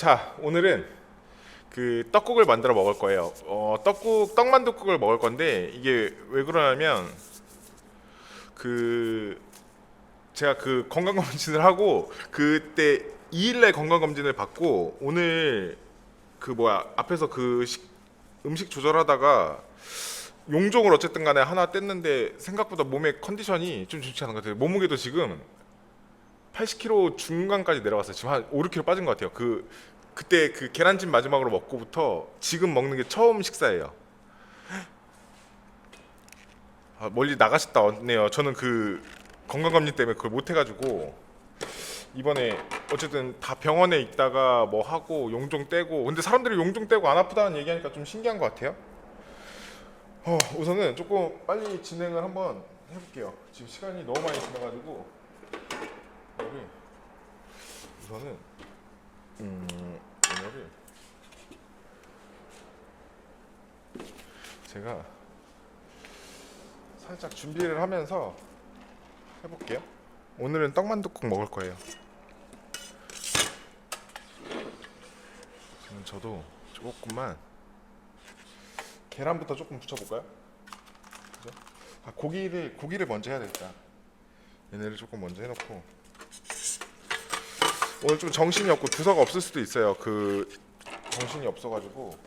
자, 오늘은 그 떡국을 만들어 먹을 거예요. 떡만둣국을 먹을 건데 이게 왜 그러냐면 그 제가 그 건강검진을 하고 그때 2일날 건강검진을 받고 오늘 앞에서 음식 조절하다가 용종을 어쨌든 간에 하나 뗐는데 생각보다 몸의 컨디션이 좀 좋지 않은 것 같아요. 몸무게도 지금 80kg 중간까지 내려갔어요. 지금 한 5, 6kg 빠진 것 같아요. 그때 그 계란찜 마지막으로 먹고부터 지금 먹는 게 처음 식사예요. 멀리 나가셨다 왔네요. 저는 그 건강검진 때문에 그걸 못 해가지고 이번에 어쨌든 다 병원에 있다가 뭐 하고 용종 떼고, 근데 사람들이 용종 떼고 안 아프다는 얘기하니까 좀 신기한 것 같아요. 우선은 조금 빨리 진행을 한번 해볼게요. 지금 시간이 너무 많이 지나가지고 이거를 우선은 이거를 제가 살짝 준비를 하면서 해볼게요. 오늘은 떡만둣국 먹을 거예요. 저도 조금만 계란부터 조금 붙여볼까요? 그죠? 고기를 먼저 해야 되겠다. 얘네를 조금 먼저 해놓고, 오늘 좀 정신이 없고 주사가 없을 수도 있어요. 정신이 없어가지고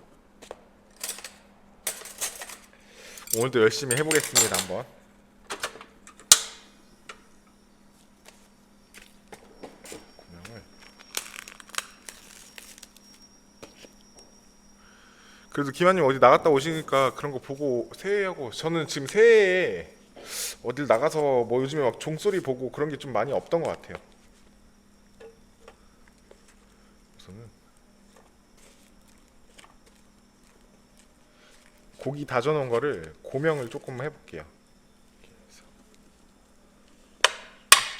오늘도 열심히 해보겠습니다. 한번. 고명을. 그래도 기만님 어디 나갔다 오시니까 그런 거 보고 새해하고, 저는 지금 새해에 어딜 나가서 뭐 요즘에 막 종소리 보고 그런 게 좀 많이 없던 것 같아요. 우선은 고기 다져놓은 거를 고명을 조금 해볼게요.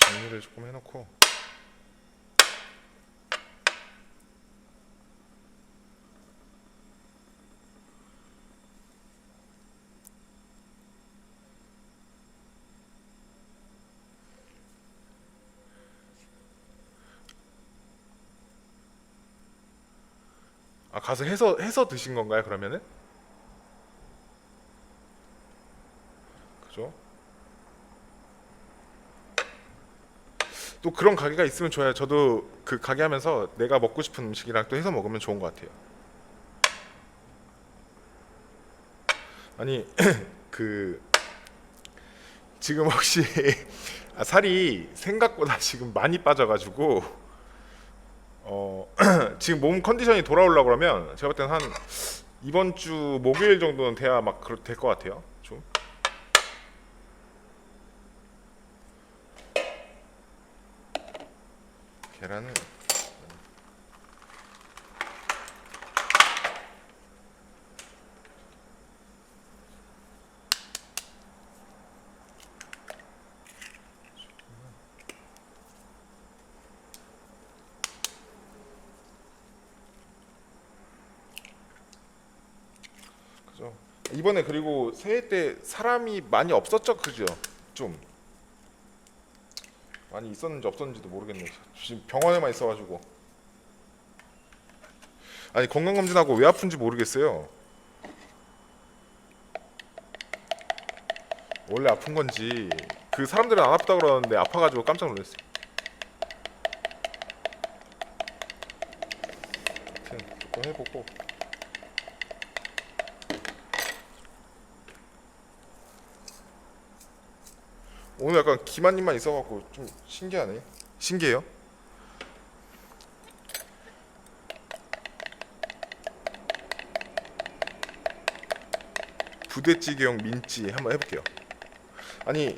정리를 조금 해놓고, 가서 해서 드신 건가요? 그러면은 그죠? 또 그런 가게가 있으면 좋아요. 저도 그 가게 하면서 내가 먹고 싶은 음식이랑 또 해서 먹으면 좋은 것 같아요. 아니 그 지금 혹시 살이 생각보다 지금 많이 빠져가지고 지금 몸 컨디션이 돌아오려고 그러면 제가 볼 때는 한 이번 주 목요일 정도는 돼야 막 될 것 같아요. 좀 계란을 그죠. 이번에 그리고 새해 때 사람이 많이 없었죠, 그죠? 좀 많이 있었는지 없었는지도 모르겠네. 지금 병원에만 있어가지고. 아니 건강검진하고 왜 아픈지 모르겠어요. 원래 아픈 건지, 그 사람들은 안 아프다 그러는데 아파가지고 깜짝 놀랐어요. 하여튼 조금 해보고. 오늘 약간 기만님만 있어갖고 좀 신기하네. 신기해요. 부대찌개용 민찌 한번 해볼게요. 아니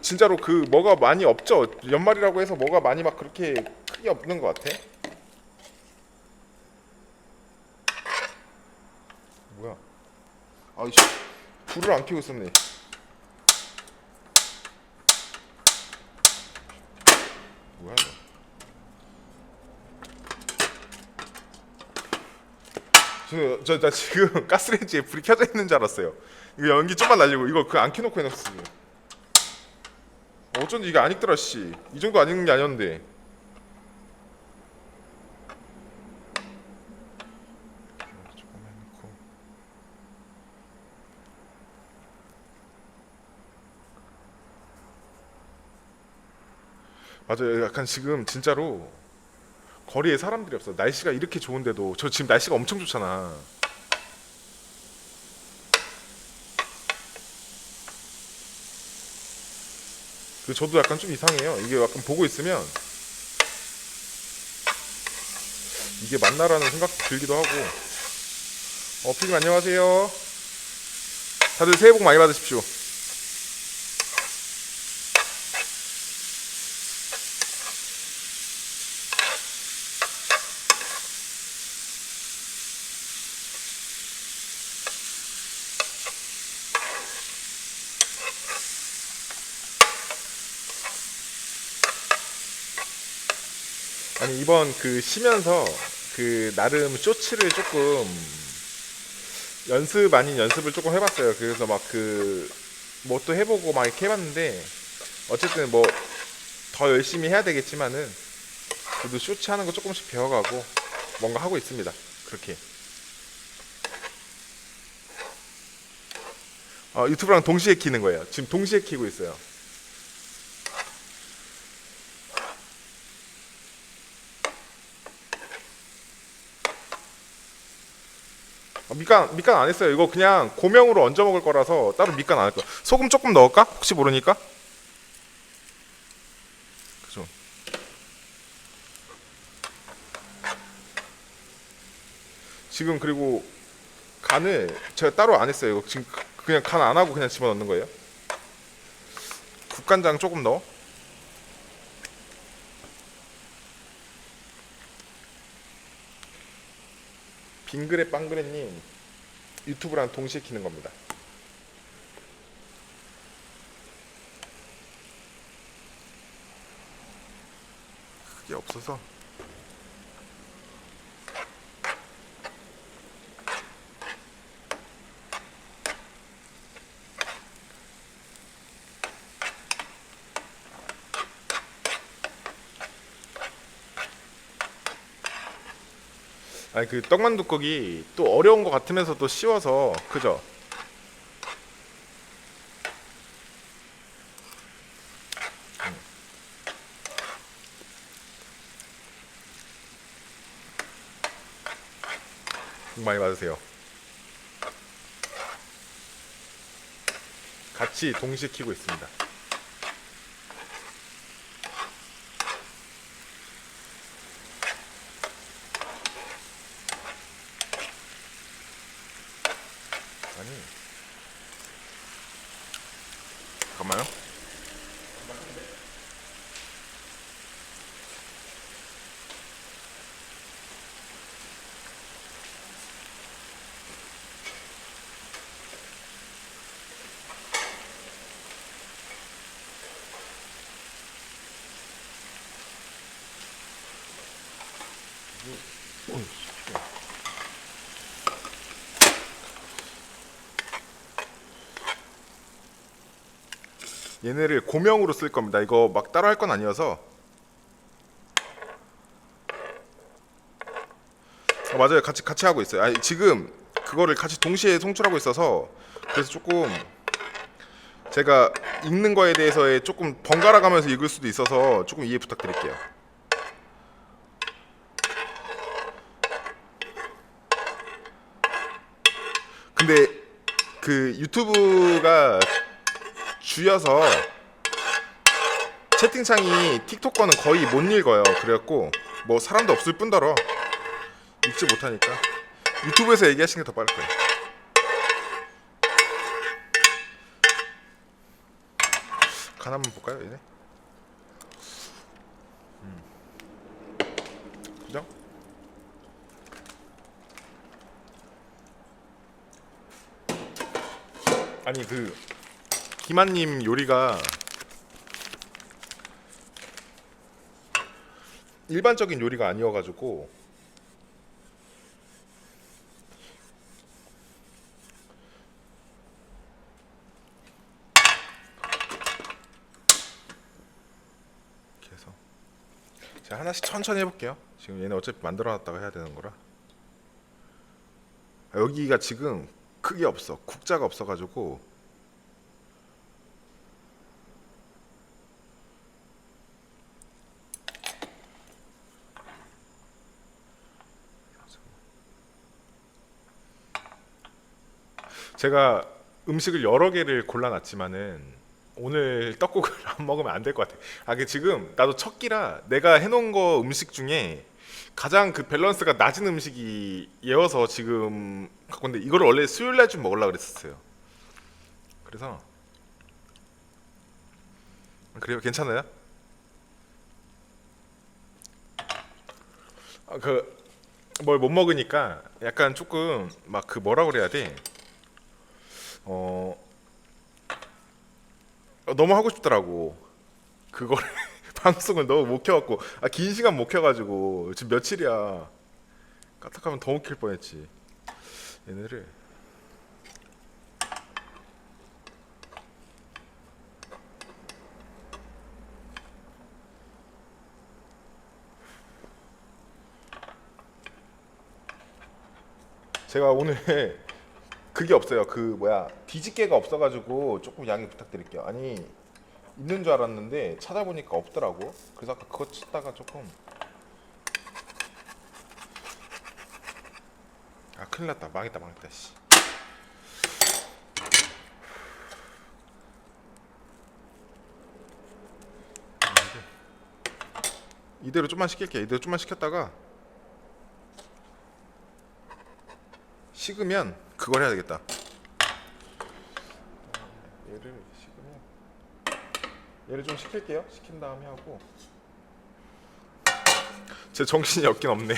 진짜로 뭐가 많이 없죠. 연말이라고 해서 뭐가 많이 막 그렇게 크게 없는 것 같아. 뭐야? 아이씨, 불을 안 켜고 있었네. 뭐야 이거? 나 지금 가스레인지에 불이 켜져 있는 줄 알았어요. 이거 연기 좀만 날리고 이거 안 켜놓고 해놨어. 어쩐지 이게 안 익더라 씨. 이 정도 안 익는 게 아니었는데. 맞아요. 약간 지금 진짜로 거리에 사람들이 없어. 날씨가 이렇게 좋은데도 저 지금 날씨가 엄청 좋잖아. 그 저도 약간 좀 이상해요. 이게 약간 보고 있으면 이게 맞나라는 생각도 들기도 하고. 피디님 안녕하세요. 다들 새해 복 많이 받으십시오. 아니 이번 그 쉬면서 그 나름 쇼츠를 조금 연습 아닌 연습을 조금 해봤어요. 그래서 막 그 뭐 또 해보고 막 이렇게 해봤는데 어쨌든 뭐 더 열심히 해야 되겠지만은 그래도 쇼츠 하는 거 조금씩 배워가고 뭔가 하고 있습니다. 그렇게. 유튜브랑 동시에 키는 거예요. 지금 동시에 키고 있어요. 밑간 안 했어요. 이거 그냥 고명으로 얹어 먹을 거라서 따로 밑간 안 할 거야. 소금 조금 넣을까? 혹시 모르니까. 그죠? 지금 그리고 간을 제가 따로 안 했어요. 이거 지금 그냥 간 안 하고 그냥 집어넣는 거예요. 국간장 조금 넣어. 빙그레 빵그레님 유튜브랑 동시에 키는 겁니다. 그게 없어서. 아니 그 떡만둣국이 또 어려운 것 같으면서도 쉬워서 그죠? 복 많이 받으세요. 같이 동시에 키고 있습니다. 아니 잠깐만요. 얘네를 고명으로 쓸 겁니다. 이거 막 따로 할 건 아니어서. 맞아요. 같이 하고 있어요. 아니, 지금 그거를 같이 동시에 송출하고 있어서 그래서 조금 제가 읽는 거에 대해서의 조금 번갈아 가면서 읽을 수도 있어서 조금 이해 부탁드릴게요. 근데 그 유튜브가 줄여서 채팅창이 틱톡 거는 거의 못 읽어요. 그래갖고 뭐 사람도 없을 뿐더러 읽지 못하니까 유튜브에서 얘기하시는 게 더 빠를 거예요. 간 한번 볼까요, 얘네? 그죠? 아니 그 김한님 요리가 일반적인 요리가 아니어가지고 이렇게 해서 제가 하나씩 천천히 해볼게요. 지금 얘네 어차피 만들어놨다가 해야 되는 거라. 여기가 지금 크게 없어. 국자가 없어가지고 제가 음식을 여러 개를 골라놨지만은 오늘 떡국을 안 먹으면 안 될 것 같아. 아, 그 지금 나도 첫 끼라 내가 해놓은 거 음식 중에 가장 그 밸런스가 낮은 음식이 얘여서 지금 갖고 있는데 이거를 원래 수요일 날 좀 먹으려고 그랬었어요. 그래서 그래요, 괜찮아요? 아, 그 뭘 못 먹으니까 약간 조금 막 그 뭐라 그래야 돼? 어 너무 하고 싶더라고. 그거를 방송을 너무 못 켜갖고 긴 시간 못 켜가지고 지금 며칠이야. 까딱하면 더 못 킬 뻔했지. 얘네를 제가 오늘 그게 없어요. 그 뭐야 뒤집개가 없어가지고 조금 양해 부탁드릴게요. 아니 있는 줄 알았는데 찾아보니까 없더라고. 그래서 아까 그거 찾다가 조금 큰일 났다. 망했다 망했다 씨. 이대로 좀만 시킬게. 이대로 좀만 시켰다가 식으면 그걸 해야 되겠다. 얘를 식으면 얘를 좀 식힐게요. 식힌 다음에 하고 제 정신이 없긴 없네.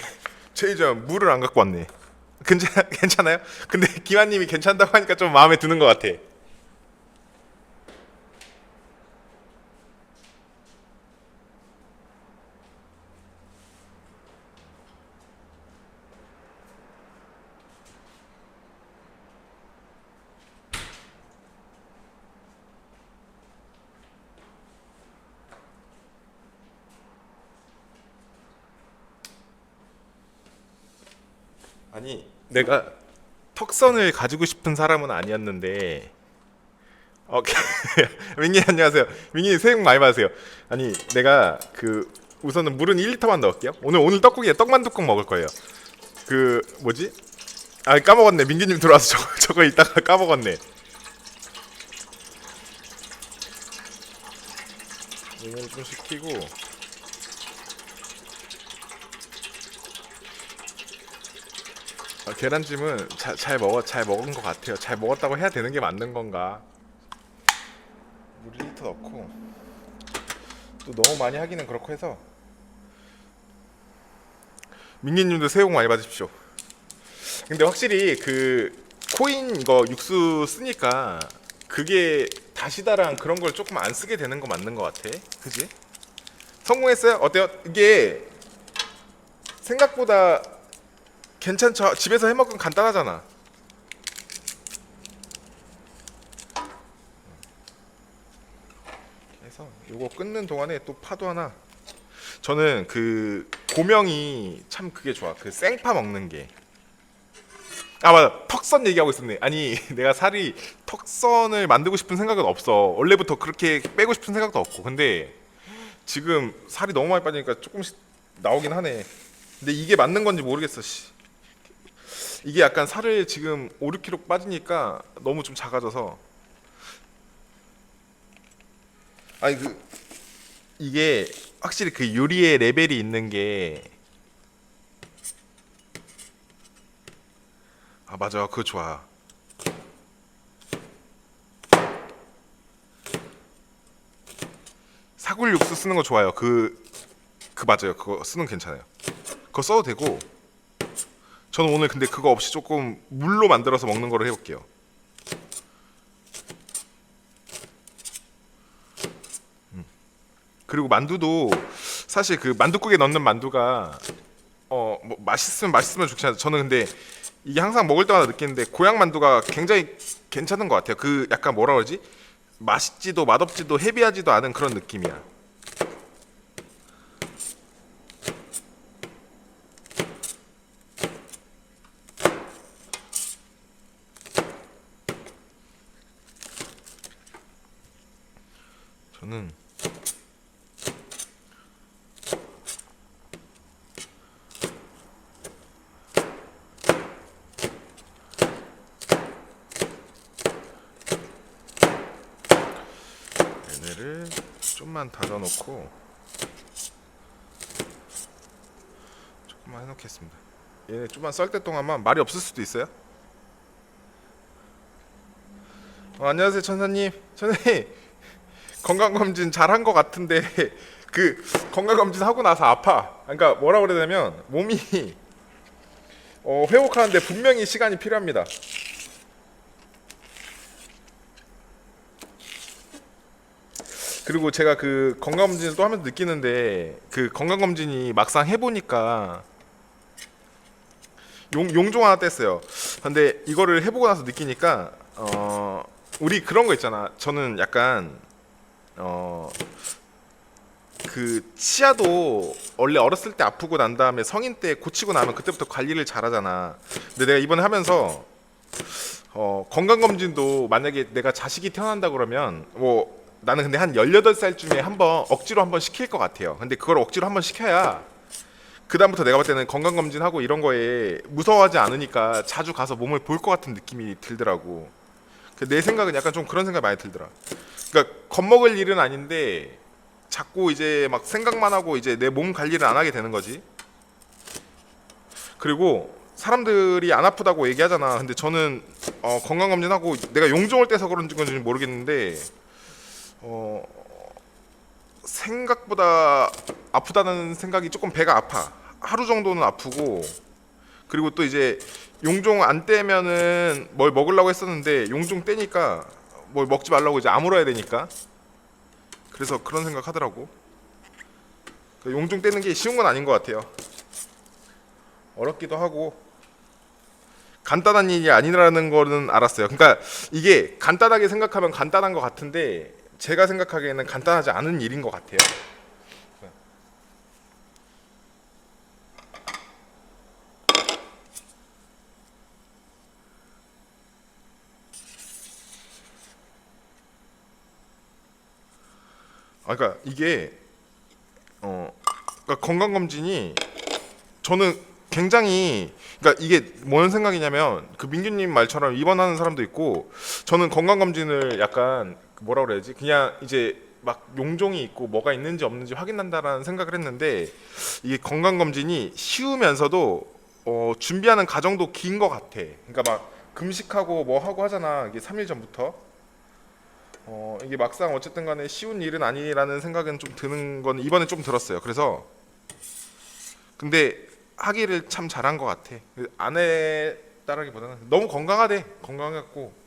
최이전 물을 안 갖고 왔네. 괜찮아요? 근데 기환님이 괜찮다고 하니까 좀 마음에 드는 것 같아. 아니 내가 턱선을 가지고 싶은 사람은 아니었는데 오케이. 민기 안녕하세요. 민기 새해 복 많이 받으세요. 아니 내가 그 우선은 물은 1리터만 넣을게요. 오늘 떡국이에 떡만둣국 먹을 거예요. 그 뭐지? 까먹었네. 민기님 들어와서 저거 이따가 까먹었네. 이걸 좀 시키고 계란찜은 잘 먹은 것 같아요. 잘 먹었다고 해야 되는 게 맞는 건가? 물 1리터 넣고 또 너무 많이 하기는 그렇고 해서 민기님도 새해 복 많이 받으십시오. 근데 확실히 그 코인 이거 육수 쓰니까 그게 다시다랑 그런 걸 조금 안 쓰게 되는 거 맞는 것 같아. 그지? 성공했어요? 어때요? 이게 생각보다 괜찮죠? 집에서 해먹으면 간단하잖아. 그래서 요거 끊는 동안에 또 파도 하나. 저는 그 고명이 참 그게 좋아. 그 생파 먹는 게. 맞아. 턱선 얘기하고 있었네. 아니 내가 살이 턱선을 만들고 싶은 생각은 없어. 원래부터 그렇게 빼고 싶은 생각도 없고. 근데 지금 살이 너무 많이 빠지니까 조금씩 나오긴 하네. 근데 이게 맞는 건지 모르겠어. 씨. 이게 약간 살을 지금 5, 6kg 빠지니까 너무 좀 작아져서 아니 그 이게 확실히 그 요리의 레벨이 있는 게 맞아. 그거 좋아. 사골 육수 쓰는 거 좋아요. 그 맞아요. 그거 쓰는 거 괜찮아요. 그거 써도 되고 저는 오늘 근데 그거 없이 조금 물로 만들어서 먹는 거를 해볼게요. 그리고 만두도 사실 그 만두국에 넣는 만두가 뭐 맛있으면 좋지 않아요. 저는 근데 이게 항상 먹을 때마다 느끼는데 고향 만두가 굉장히 괜찮은 것 같아요. 그 약간 뭐라 그러지? 맛있지도 맛없지도 헤비하지도 않은 그런 느낌이야. 저는 조금만 다져놓고 조금만 해놓겠습니다. 얘네 좀만 썰 때 동안만 말이 없을 수도 있어요. 안녕하세요 천사님. 천사님 건강검진 잘한 것 같은데 그 건강검진 하고 나서 아파. 그러니까 뭐라 그래야 되냐면 몸이 회복하는데 분명히 시간이 필요합니다. 그리고 제가 그 건강검진을 또 하면서 느끼는데 그 건강검진이 막상 해보니까 용종 하나 뗐어요. 근데 이거를 해보고 나서 느끼니까 우리 그런 거 있잖아. 저는 약간 그 치아도 원래 어렸을 때 아프고 난 다음에 성인 때 고치고 나면 그때부터 관리를 잘하잖아. 근데 내가 이번에 하면서 건강검진도 만약에 내가 자식이 태어난다 그러면 뭐 나는 근데 한 18살쯤에 한번 억지로 한번 시킬 것 같아요. 근데 그걸 억지로 한번 시켜야 그다음부터 내가 볼 때는 건강검진하고 이런 거에 무서워하지 않으니까 자주 가서 몸을 볼 것 같은 느낌이 들더라고. 내 생각은 약간 좀 그런 생각이 많이 들더라. 그러니까 겁먹을 일은 아닌데 자꾸 이제 막 생각만 하고 이제 내 몸 관리를 안 하게 되는 거지. 그리고 사람들이 안 아프다고 얘기하잖아. 근데 저는 건강검진하고 내가 용종을 떼서 그런지 모르겠는데 생각보다 아프다는 생각이 조금 배가 아파. 하루 정도는 아프고 그리고 또 이제 용종 안 떼면은 뭘 먹으려고 했었는데 용종 떼니까 뭘 먹지 말라고 이제 아물어야 되니까 그래서 그런 생각 하더라고. 용종 떼는 게 쉬운 건 아닌 것 같아요. 어렵기도 하고 간단한 일이 아니라는 거는 알았어요. 그러니까 이게 간단하게 생각하면 간단한 것 같은데 제가 생각하기에는 간단하지 않은 일인 것 같아요. 그러니까 이게 그러니까 건강검진이 저는 굉장히 그러니까 이게 뭔 생각이냐면 그 민규님 말처럼 입원하는 사람도 있고 저는 건강검진을 약간 뭐라 그래야지 그냥 이제 막 용종이 있고 뭐가 있는지 없는지 확인한다라는 생각을 했는데 이게 건강검진이 쉬우면서도 준비하는 과정도 긴 것 같아. 그러니까 막 금식하고 뭐 하고 하잖아. 이게 3일 전부터. 이게 막상 어쨌든 간에 쉬운 일은 아니라는 생각은 좀 드는 건 이번에 좀 들었어요. 그래서 근데 하기를 참 잘한 것 같아. 안 했다라기보다는 너무 건강하대. 건강했고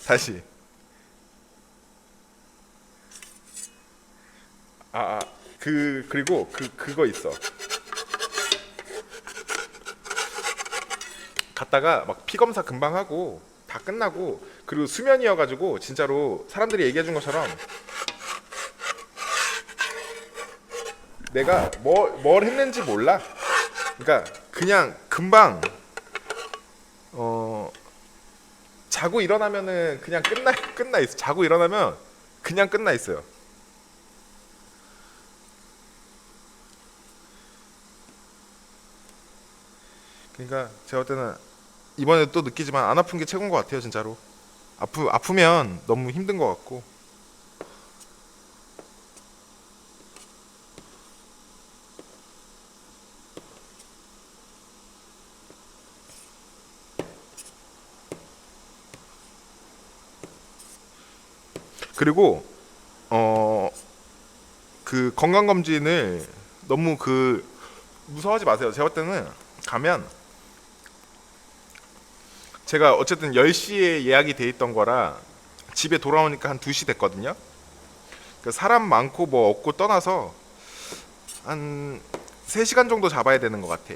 다시 그리고 그거 있어. 갔다가 막 피 검사 금방 하고 다 끝나고 그리고 수면이어가지고 진짜로 사람들이 얘기해준 것처럼 내가 뭘 했는지 몰라. 그러니까 그냥 금방 자고 일어나면은 그냥 끝나 있어. 자고 일어나면 그냥 끝나 있어요. 그러니까 제가 볼 때는 이번에 또 느끼지만 안 아픈 게 최고인 것 같아요, 진짜로. 아프면 너무 힘든 것 같고. 그리고 그 건강 검진을 너무 무서워하지 마세요. 제가 볼 때는 가면 제가 어쨌든 10시에 예약이 돼 있던 거라 집에 돌아오니까 한 2시 됐거든요. 그 사람 많고 뭐 없고 떠나서 한 3시간 정도 잡아야 되는 것 같아.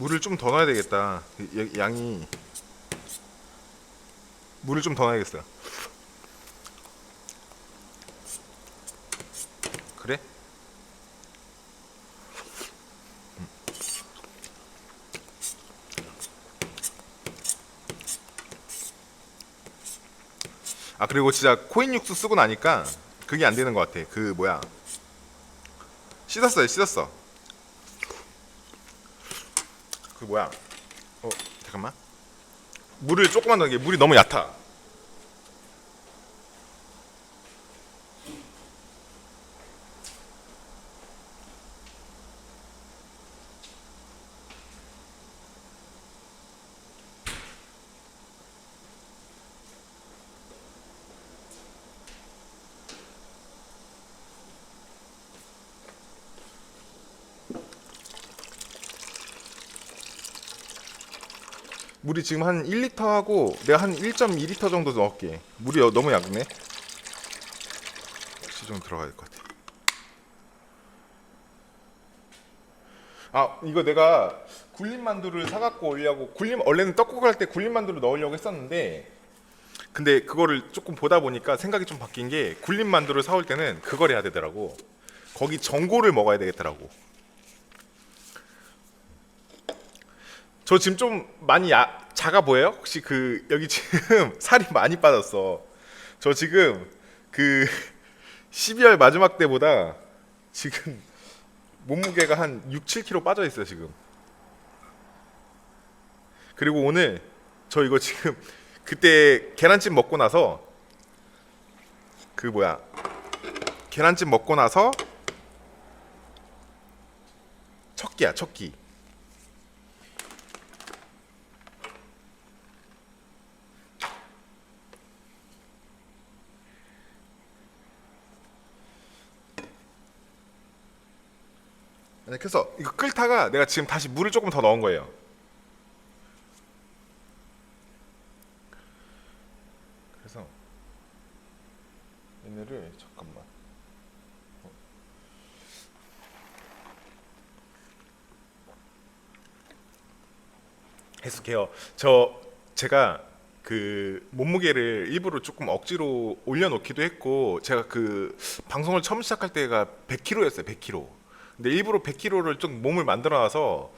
물을 좀 더 넣어야 되겠다. 양이 물을 좀 더 넣어야겠어요. 그래? 아 그리고 진짜 코인 육수 쓰고 나니까 그게 안 되는 것 같아. 그 뭐야 씻었어. 그 뭐야 잠깐만 물을 조금만 넣은 게 물이 너무 얕아. 물이 지금 한 1리터 하고 내가 한 1.2리터 정도 넣을게. 물이 너무 얇네. 혹시 좀 들어가야 될 것 같아. 아 이거 내가 굴린 만두를 사갖고 오려고 원래는 떡국 할 때 굴린 만두를 넣으려고 했었는데 근데 그거를 조금 보다 보니까 생각이 좀 바뀐 게 굴린 만두를 사올 때는 그걸 해야 되더라고. 거기 전골을 먹어야 되겠더라고. 저 지금 좀 많이 작아 보여요? 혹시 그 여기 지금 살이 많이 빠졌어. 저 지금 그 12월 마지막 때보다 지금 몸무게가 한 6, 7kg 빠져 있어요 지금. 그리고 오늘 저 이거 지금 그때 계란찜 먹고 나서 그 뭐야 계란찜 먹고 나서 첫 끼야 첫 끼. 그래서 이거 끓다가 내가 지금 다시 물을 조금 더 넣은 거예요. 그래서 얘네를 잠깐만 해석해요. 제가 그 몸무게를 일부러 조금 억지로 올려놓기도 했고 제가 그 방송을 처음 시작할 때가 100kg였어요. 100kg. 근데 일부러 100kg를 좀 몸을 만들어놔서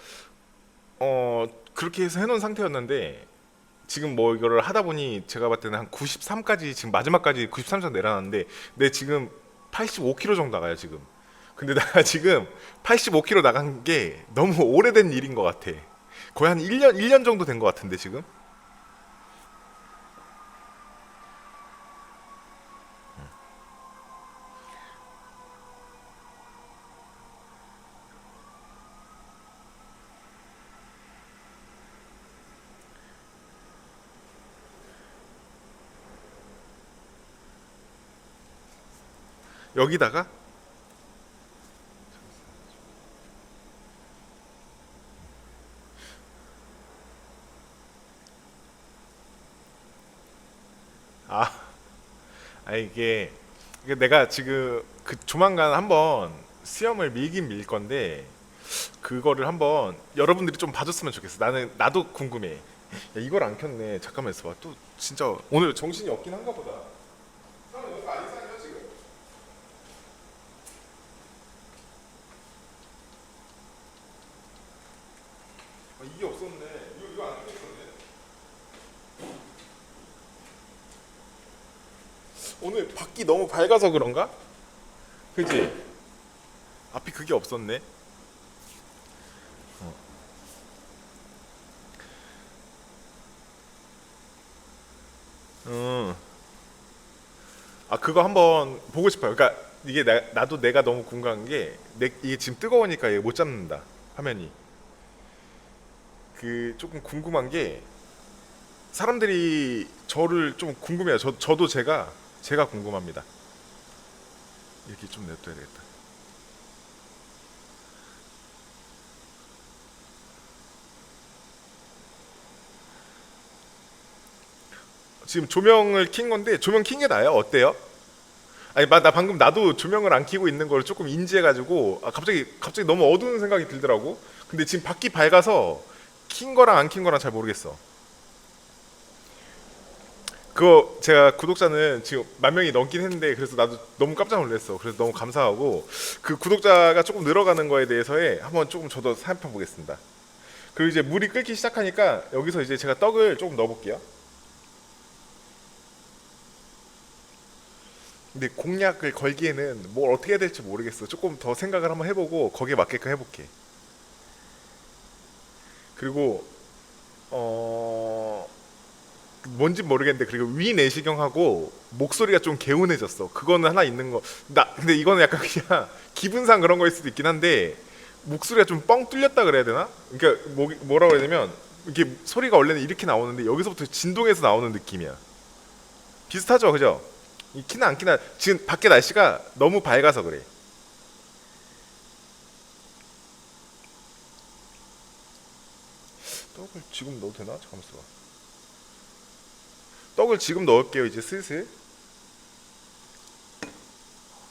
그렇게 해서 해놓은 상태였는데 지금 뭐 이거를 하다 보니 제가 봤을 때는 한 93까지 지금 마지막까지 93 정도 내려놨는데 내 지금 85kg 정도 나가요 지금. 근데 내가 지금 85kg 나간 게 너무 오래된 일인 것 같아. 거의 한 1년 정도 된 것 같은데 지금. 여기다가 아, 이게 내가 지금 그 조만간 한번 수염을 밀긴 밀 건데 그거를 한번 여러분들이 좀 봐줬으면 좋겠어. 나도 궁금해. 야, 이걸 안 켰네. 잠깐만 있어봐. 또 진짜 오늘 정신이 없긴 한가 보다. 사람 여기 안 이상해요 지금? 이게 없었네. 이거 안 켰었네. 오늘 밖이 너무 밝아서 그런가? 그지? 앞이 그게 없었네. 음. 아 그거 한번 보고 싶어요. 그러니까 이게 나도 내가 너무 궁금한 게 이게 지금 뜨거우니까 얘 못 잡는다 화면이. 그 조금 궁금한 게 사람들이 저를 좀 궁금해요. 저도 제가 궁금합니다. 이렇게 좀 냅둬야 되겠다. 지금 조명을 킨 건데 조명 킨 게 나아요? 어때요? 아니 나 방금 나도 조명을 안 켜고 있는 걸 조금 인지해가지고 갑자기 너무 어두운 생각이 들더라고. 근데 지금 밖이 밝아서 킨 거랑 안 킨 거랑 잘 모르겠어. 그거 제가 구독자는 지금 10,000명이 넘긴 했는데 그래서 나도 너무 깜짝 놀랐어. 그래서 너무 감사하고 그 구독자가 조금 늘어가는 거에 대해서에 한번 조금 저도 살펴보겠습니다. 그리고 이제 물이 끓기 시작하니까 여기서 이제 제가 떡을 조금 넣어볼게요. 근데 공약을 걸기에는 뭘 어떻게 해야 될지 모르겠어. 조금 더 생각을 한번 해보고 거기에 맞게끔 해볼게. 그리고 뭔지 모르겠는데 그리고 위 내시경하고 목소리가 좀 개운해졌어. 그거는 하나 있는 거. 나 근데 이거는 약간 그냥 기분상 그런 거일 수도 있긴 한데 목소리가 좀 뻥 뚫렸다 그래야 되나? 그러니까 뭐라고 해야 되면 이게 소리가 원래는 이렇게 나오는데 여기서부터 진동해서 나오는 느낌이야. 비슷하죠, 그죠? 이 키나 안 키나 지금 밖에 날씨가 너무 밝아서 그래. 떡을 지금 넣어도 되나? 잠깐만 있어봐. 떡을 지금 넣을게요. 이제 슬슬.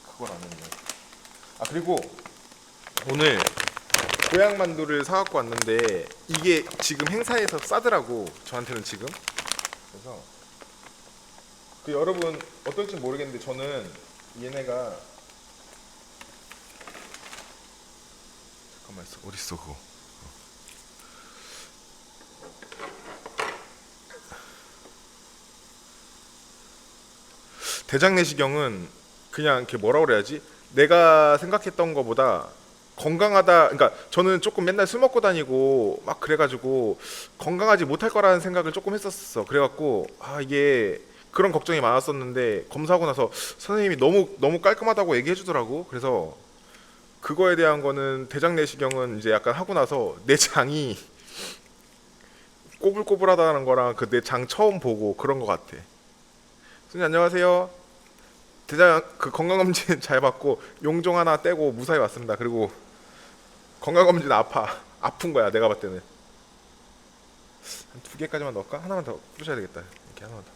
그걸 안 했네. 아 그리고 오늘 고향 만두를 사갖고 왔는데 이게 지금 행사에서 싸더라고. 저한테는 지금. 그래서 그 여러분 어떨지 모르겠는데 저는 얘네가 잠깐만 있어. 어디 있어 그거? 대장내시경은 그냥 이렇게 뭐라 그래야지? 내가 생각했던 것보다 건강하다. 그러니까 저는 조금 맨날 술 먹고 다니고 막 그래가지고 건강하지 못할 거라는 생각을 조금 했었어. 그래갖고 아 이게 그런 걱정이 많았었는데 검사하고 나서 선생님이 너무 깔끔하다고 얘기해주더라고. 그래서 그거에 대한 거는 대장내시경은 이제 약간 하고 나서 내 장이 꼬불꼬불하다는 거랑 그 내 장 처음 보고 그런 것 같아. 선생님 안녕하세요. 대장 그 건강검진 잘 받고 용종 하나 떼고 무사히 왔습니다. 그리고 건강검진 아픈 거야 내가 봤을 때는. 한 2개까지만 넣을까? 하나만 더 부셔야 되겠다. 이렇게 하나만 더.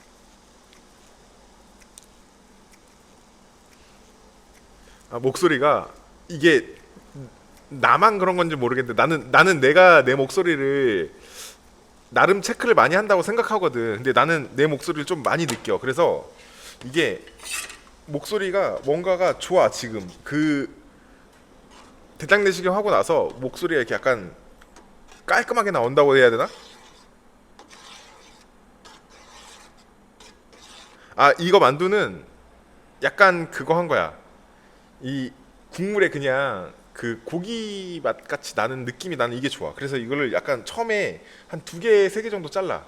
아 목소리가 이게 나만 그런 건지 모르겠는데 나는 내가 내 목소리를 나름 체크를 많이 한다고 생각하거든. 근데 나는 내 목소리를 좀 많이 느껴. 그래서 이게 목소리가 뭔가가 좋아 지금. 그 대장내시경 하고 나서 목소리가 이렇게 약간 깔끔하게 나온다고 해야 되나? 아 이거 만두는 약간 그거 한 거야. 이 국물에 그냥 그 고기 맛 같이 나는 느낌이 나는 이게 좋아. 그래서 이거를 약간 처음에 한 2개, 3개 정도 잘라.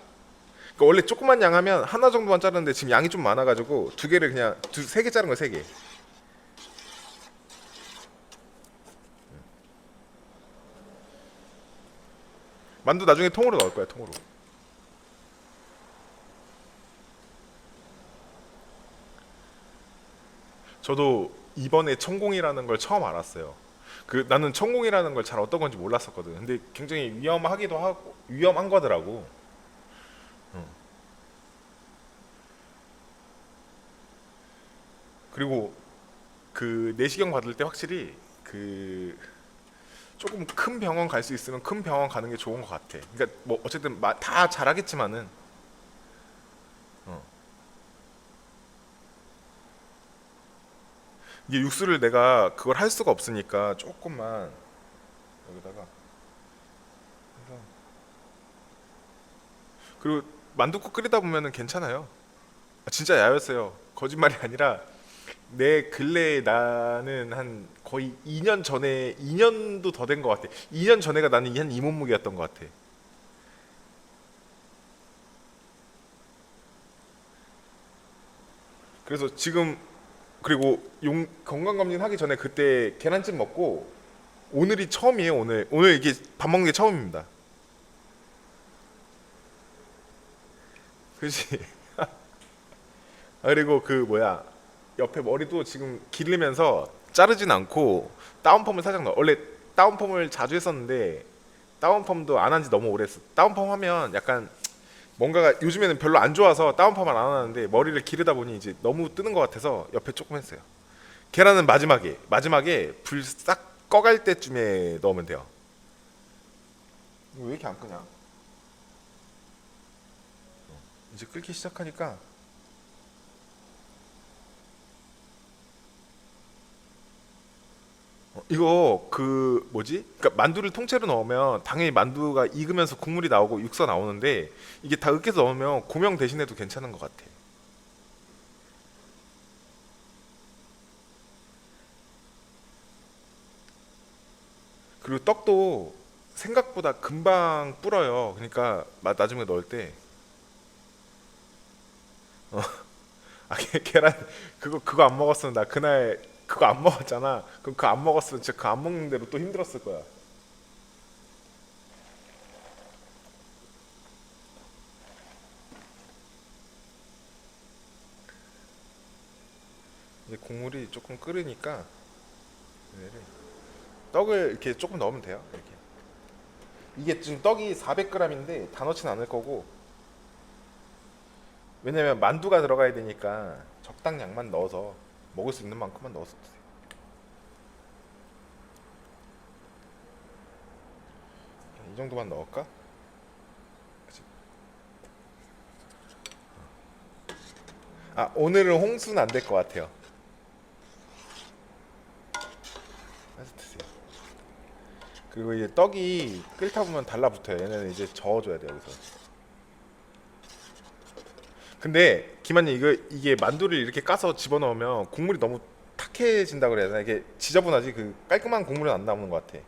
그러니까 원래 조그만 양 하면 하나 정도만 자르는데 지금 양이 좀 많아가지고 2개를 그냥 3개 자른 거야. 3개. 만두 나중에 통으로 넣을 거야. 통으로. 저도 이번에 천공이라는 걸 처음 알았어요. 그 나는 천공이라는 걸 잘 어떤 건지 몰랐었거든. 근데 굉장히 위험하기도 하고 위험한 거더라고. 응. 그리고 그 내시경 받을 때 확실히 그 조금 큰 병원 갈 수 있으면 큰 병원 가는 게 좋은 것 같아. 그러니까 뭐 어쨌든 다 잘하겠지만은 어. 이게 육수를 내가 그걸 할 수가 없으니까 조금만 여기다가 해서 그리고 만둣국 끓이다 보면은 괜찮아요. 아, 진짜 야였어요. 거짓말이 아니라 내 근래에 나는 한 거의 2년 전에 2년도 더 된 것 같아. 2년 전에가 나는 한 이 몸무게였던 것 같아. 그래서 지금 그리고 건강검진 하기 전에 그때 계란찜 먹고 오늘이 처음이에요. 오늘 이게 밥 먹는 게 처음입니다. 그렇지. 아, 그리고 그 뭐야 옆에 머리도 지금 기르면서 자르진 않고 다운펌을 살짝 넣어. 원래 다운펌을 자주 했었는데 다운펌도 안 한 지 너무 오래했어. 다운펌 하면 약간 뭔가가 요즘에는 별로 안 좋아서 다운펌을 안 하는데 머리를 기르다 보니 이제 너무 뜨는 것 같아서 옆에 조금 했어요. 계란은 마지막에 불 싹 꺼갈 때쯤에 넣으면 돼요. 이거 왜 이렇게 안 끄냐? 이제 끓기 시작하니까 이거 그 뭐지? 그러니까 만두를 통째로 넣으면 당연히 만두가 익으면서 국물이 나오고 육수가 나오는데 이게 다 으깨서 넣으면 고명 대신해도 괜찮은 것 같아. 그리고 떡도 생각보다 금방 불어요. 그러니까 나중에 넣을 때 계란 그거 안 먹었으면 나 그날 그거 안 먹었잖아. 그럼 그거 안 먹었으면 진짜 그거 안 먹는 대로 또 힘들었을 거야. 이제 국물이 조금 끓으니까 얘를 떡을 이렇게 조금 넣으면 돼요. 이렇게. 이게 지금 떡이 400g인데 다 넣진 않을 거고 왜냐면 만두가 들어가야 되니까 적당량만 넣어서 먹을 수 있는 만큼만 넣어서 드세요. 이 정도만 넣을까? 그치? 아 오늘은 홍수는 안 될 것 같아요. 해서 드세요. 그리고 이제 떡이 끓다 보면 달라붙어요. 얘네는 이제 저어줘야 돼요. 여기서. 근데 김한님 이게 만두를 이렇게 까서 집어넣으면 국물이 너무 탁해진다 그래야 되나? 이게 지저분하지 그 깔끔한 국물은 안 나오는 것 같아.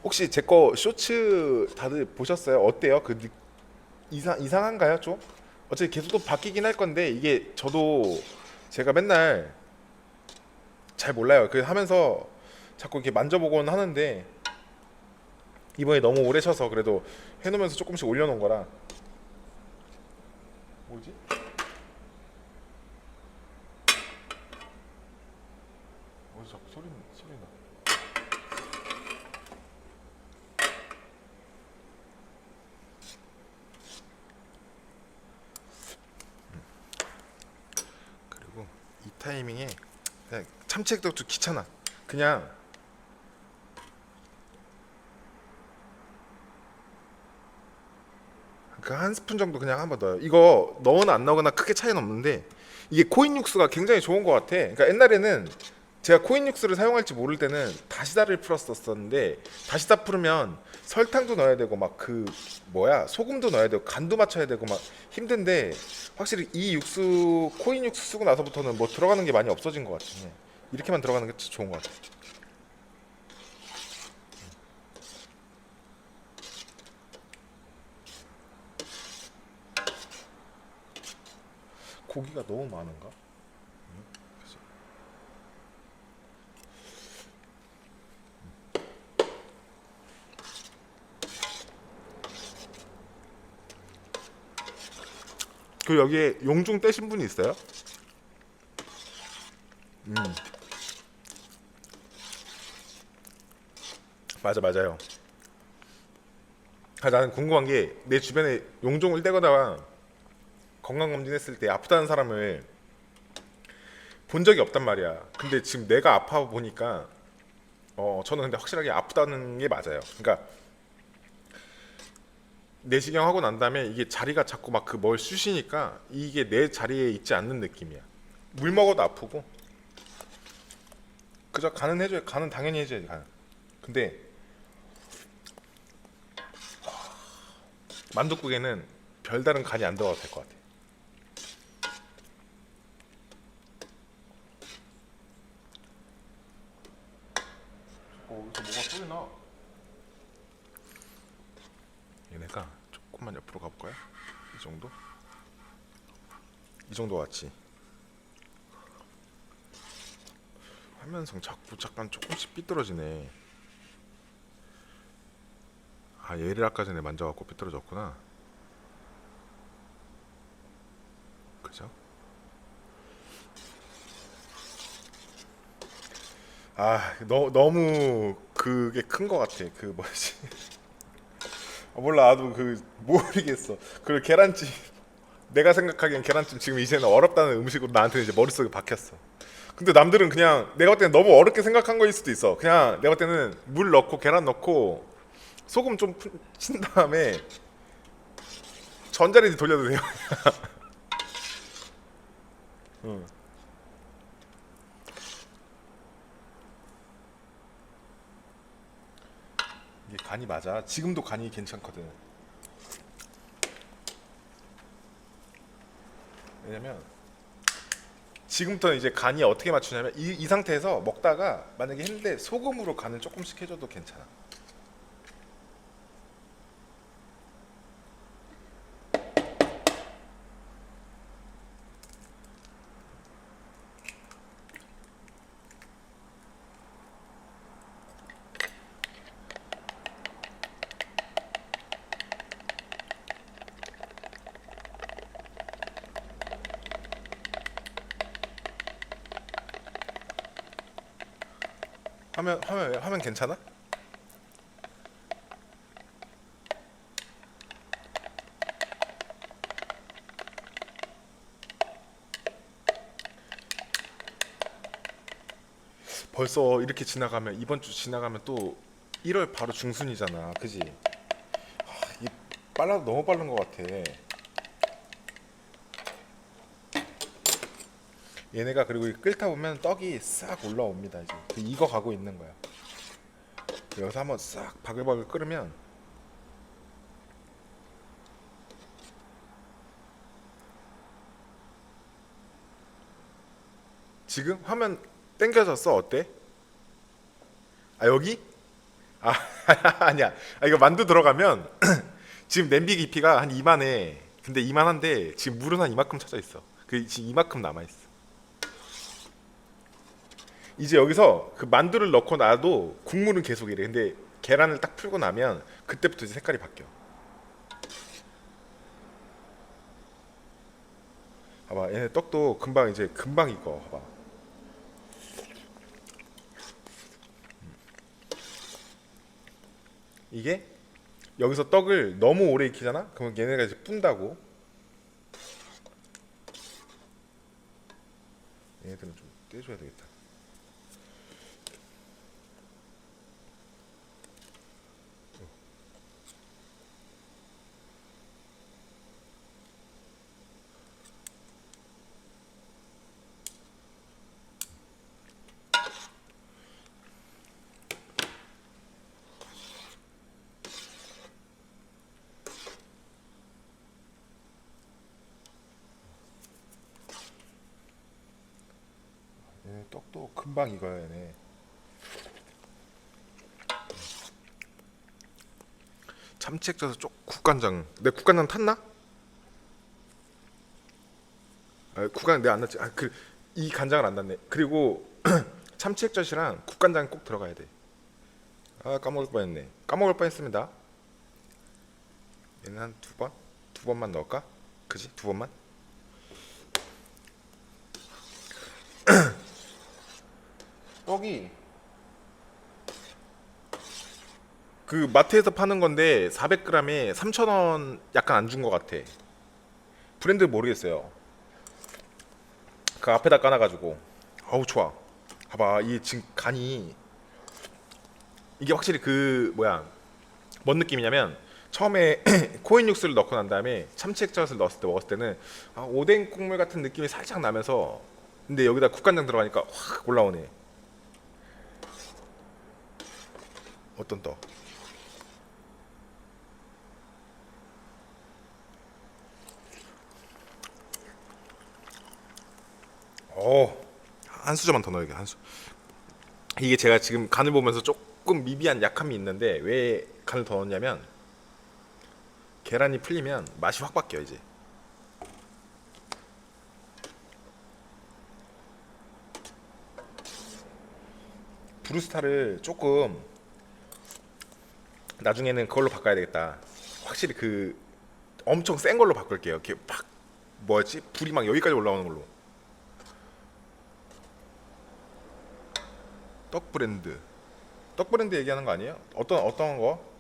혹시 제 거 쇼츠 다들 보셨어요? 어때요? 이상한가요 좀? 어차피 계속 또 바뀌긴 할 건데 이게 저도 제가 맨날 잘 몰라요. 그 하면서 자꾸 이렇게 만져보곤 하는데 이번에 너무 오래 쳐서 그래도 해놓으면서 조금씩 올려놓은 거라. 뭐지? 어디서 자꾸 소리 나? 그리고 이 타이밍에 그냥 참치액도 좀 귀찮아. 그냥 그 한 스푼 정도 그냥 한번 넣어요. 이거 넣으나 안 넣거나 크게 차이는 없는데 이게 코인 육수가 굉장히 좋은 것 같아. 그러니까 옛날에는 제가 코인 육수를 사용할지 모를 때는 다시다를 풀었었는데 다시다 풀으면 설탕도 넣어야 되고 막 그 뭐야 소금도 넣어야 되고 간도 맞춰야 되고 막 힘든데 확실히 이 육수 코인 육수 쓰고 나서부터는 뭐 들어가는 게 많이 없어진 것 같아. 이렇게만 들어가는 게 진짜 좋은 것 같아. 고기가 너무 많은가? 그 여기에 용중 떼신 분이 있어요? 음 맞아요. 아, 나는 궁금한 게 내 주변에 용종을 떼거나 건강검진했을 때 아프다는 사람을 본 적이 없단 말이야. 근데 지금 내가 아파 보니까 저는 근데 확실하게 아프다는 게 맞아요. 그러니까 내시경 하고 난 다음에 이게 자리가 자꾸 막 그 뭘 쑤시니까 이게 내 자리에 있지 않는 느낌이야. 물 먹어도 아프고 그저 간은 해줘야 간은 당연히 해줘야지 간. 근데 만둣국에는 별다른 간이 안 들어가도 될 것 같아. 여기서 뭐가 소리 나? 얘네가 조금만 옆으로 가볼까요? 이 정도? 이 정도 같지? 화면상 자꾸 잠깐 조금씩 삐뚤어지네. 아 얘를 아까 전에 만져갖고 삐뚤어졌구나. 그죠? 아 너무 그게 큰 것 같아. 그 뭐지? 몰라 나도 그 모르겠어. 그리고 계란찜 내가 생각하기엔 계란찜 지금 이제는 어렵다는 음식으로 나한테 이제 머릿속에 박혔어. 근데 남들은 그냥 내가 볼 때는 너무 어렵게 생각한 거일 수도 있어. 그냥 내가 볼 때는 물 넣고 계란 넣고 소금 좀 친 다음에 전자레인지 돌려도 돼요. 응. 이게 간이 맞아. 지금도 간이 괜찮거든. 왜냐면 지금부터 이제 간이 어떻게 맞추냐면 이 상태에서 먹다가 만약에 했는데 소금으로 간을 조금씩 해줘도 괜찮아. 화면 괜찮아? 벌써 이렇게 지나가면 이번 주 지나가면 또 1월 바로 중순이잖아, 그지? 이 빨라도 너무 빠른 것 같아. 얘네가 그리고 끓다 보면 떡이 싹 올라옵니다. 이제 이거 가고 있는 거야. 여기서 한번 싹 바글바글 끓으면 지금 화면 땡겨졌어. 어때? 아 여기? 아 아니야. 아, 이거 만두 들어가면 지금 냄비 깊이가 한 이만해. 근데 이만한데 지금 물은 한 이만큼 쳐져 있어. 그 지금 이만큼 남아 있어. 이제 여기서 그 만두를 넣고 나도 국물은 계속 이래. 근데 계란을 딱 풀고 나면 그때부터 이제 색깔이 바뀌어. 봐봐, 얘네 떡도 금방 이제 금방 익어. 봐봐. 이게 여기서 떡을 너무 오래 익히잖아? 그러면 얘네가 이제 푼다고. 얘네들은 좀 떼줘야 되겠다. 얘네 떡도 금방 익어요, 얘네. 참치 액젓에서 쪽 국간장. 내 국간장 탔나? 아, 국간장 내가 안 넣었지. 아, 이 간장을 안 넣네. 그리고 참치 액젓이랑 국간장 꼭 들어가야 돼. 아, 까먹을 뻔했네. 까먹을 뻔했습니다. 얘는 한 두 번? 두 번만 넣을까? 그지? 두 번만? 떡이 그 마트에서 파는 건데 400g에 3,000원 약간 안 준 것 같아. 브랜드 모르겠어요. 그 앞에다 까놔가지고 어우 좋아. 봐봐 이 지금 간이 이게 확실히 그 뭐야 뭔 느낌이냐면 처음에 코인 육수를 넣고 난 다음에 참치 액젓을 넣었을 때 먹었을 때는 아, 오뎅 국물 같은 느낌이 살짝 나면서 근데 여기다 국간장 들어가니까 확 올라오네. 어떤 떡? 한 수저만 더 넣어야겠. 한 수. 이게 제가 지금 간을 보면서 조금 미비한 약함이 있는데 왜 간을 더 넣냐면 계란이 풀리면 맛이 확 바뀌어 이제. 브루스타를 조금 나중에는 그걸로 바꿔야 되겠다. 확실히 그 엄청 센 걸로 바꿀게요. 이렇게 막 뭐였지? 불이 막 여기까지 올라오는 걸로. 떡 브랜드. 떡 브랜드 얘기하는 거 아니에요? 어떤 거?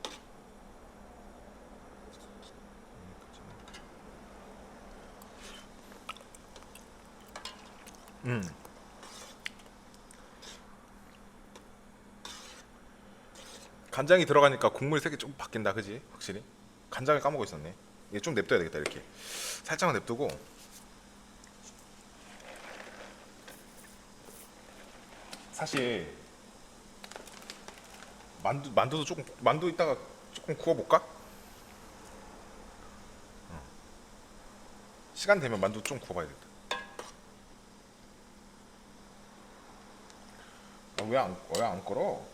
음. 간장이 들어가니까 국물 색이 좀 바뀐다, 그지? 확실히. 간장을 까먹고 있었네. 이게 좀 냅둬야 되겠다, 이렇게. 살짝만 냅두고. 사실 만두도 조금 만두 이따가 조금 구워볼까? 시간 되면 만두 좀 구워봐야겠다. 아, 왜안 끓어?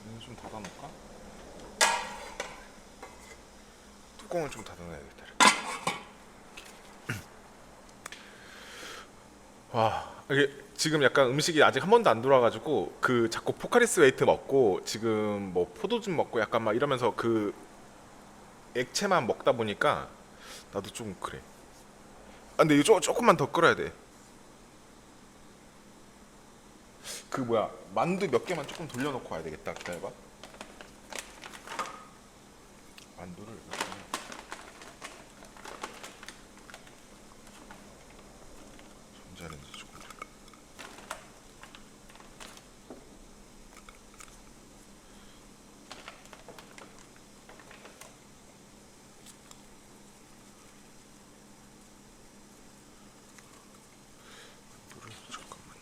이거 좀 닫아놓을까? 뚜껑을 좀 닫아놔야겠다. 와, 이게 지금 약간 음식이 아직 한 번도 안 돌아가지고 그 자꾸 포카리스 웨이트 먹고 지금 뭐 포도즙 먹고 약간 막 이러면서 그 액체만 먹다 보니까 나도 좀 그래. 아, 근데 이거 조금만 더 끓여야 돼. 그 뭐야, 만두 몇 개만 조금 돌려놓고 와야 되겠다. 기다려봐. 만두를 이렇게 전자레인지 조금. 만두를 잠깐만.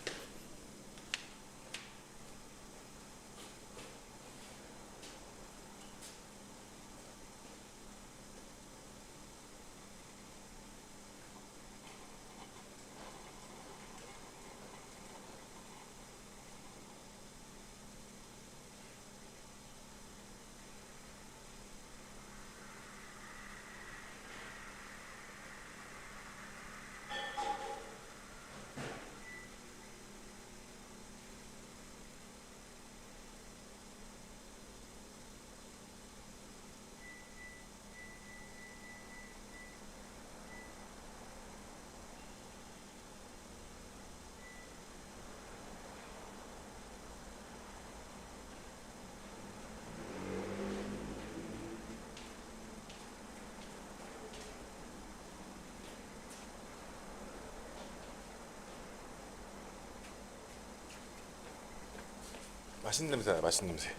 맛있는 냄새야, 맛있는 냄새.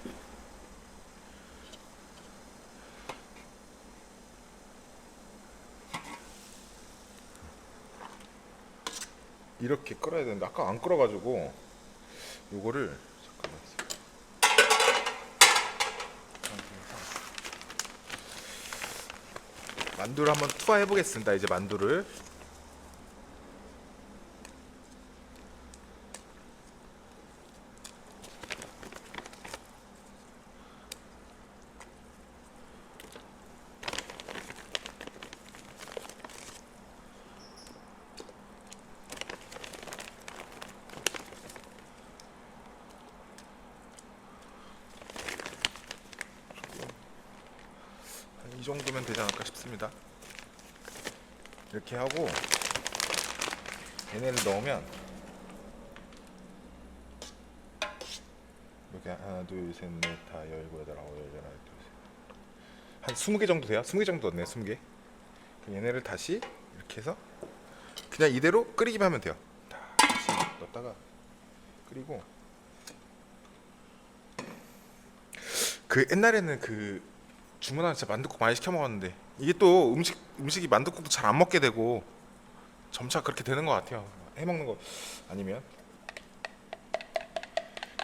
이렇게 끓여야 되는데 아까 안 끓여가지고 요거를 잠깐만. 만두를 한번 투하해 보겠습니다. 이제 만두를 한 이 정도면 되지 않을까 싶습니다. 이렇게 하고 얘네를 넣으면 이렇게 하나 둘셋넷다 열고 여덟 아홉 열 하나 둘셋한 20개 정도 돼요. 20개 정도 넣네. 20개. 얘네를 다시 이렇게 해서 그냥 이대로 끓이기만 하면 돼요. 다시 넣었다가 끓이고 그 옛날에는 그 주문하면 진짜 만둣국 많이 시켜 먹었는데 이게 또 음식이 만둣국도 잘 안 먹게 되고 점차 그렇게 되는 것 같아요. 해 먹는 거 아니면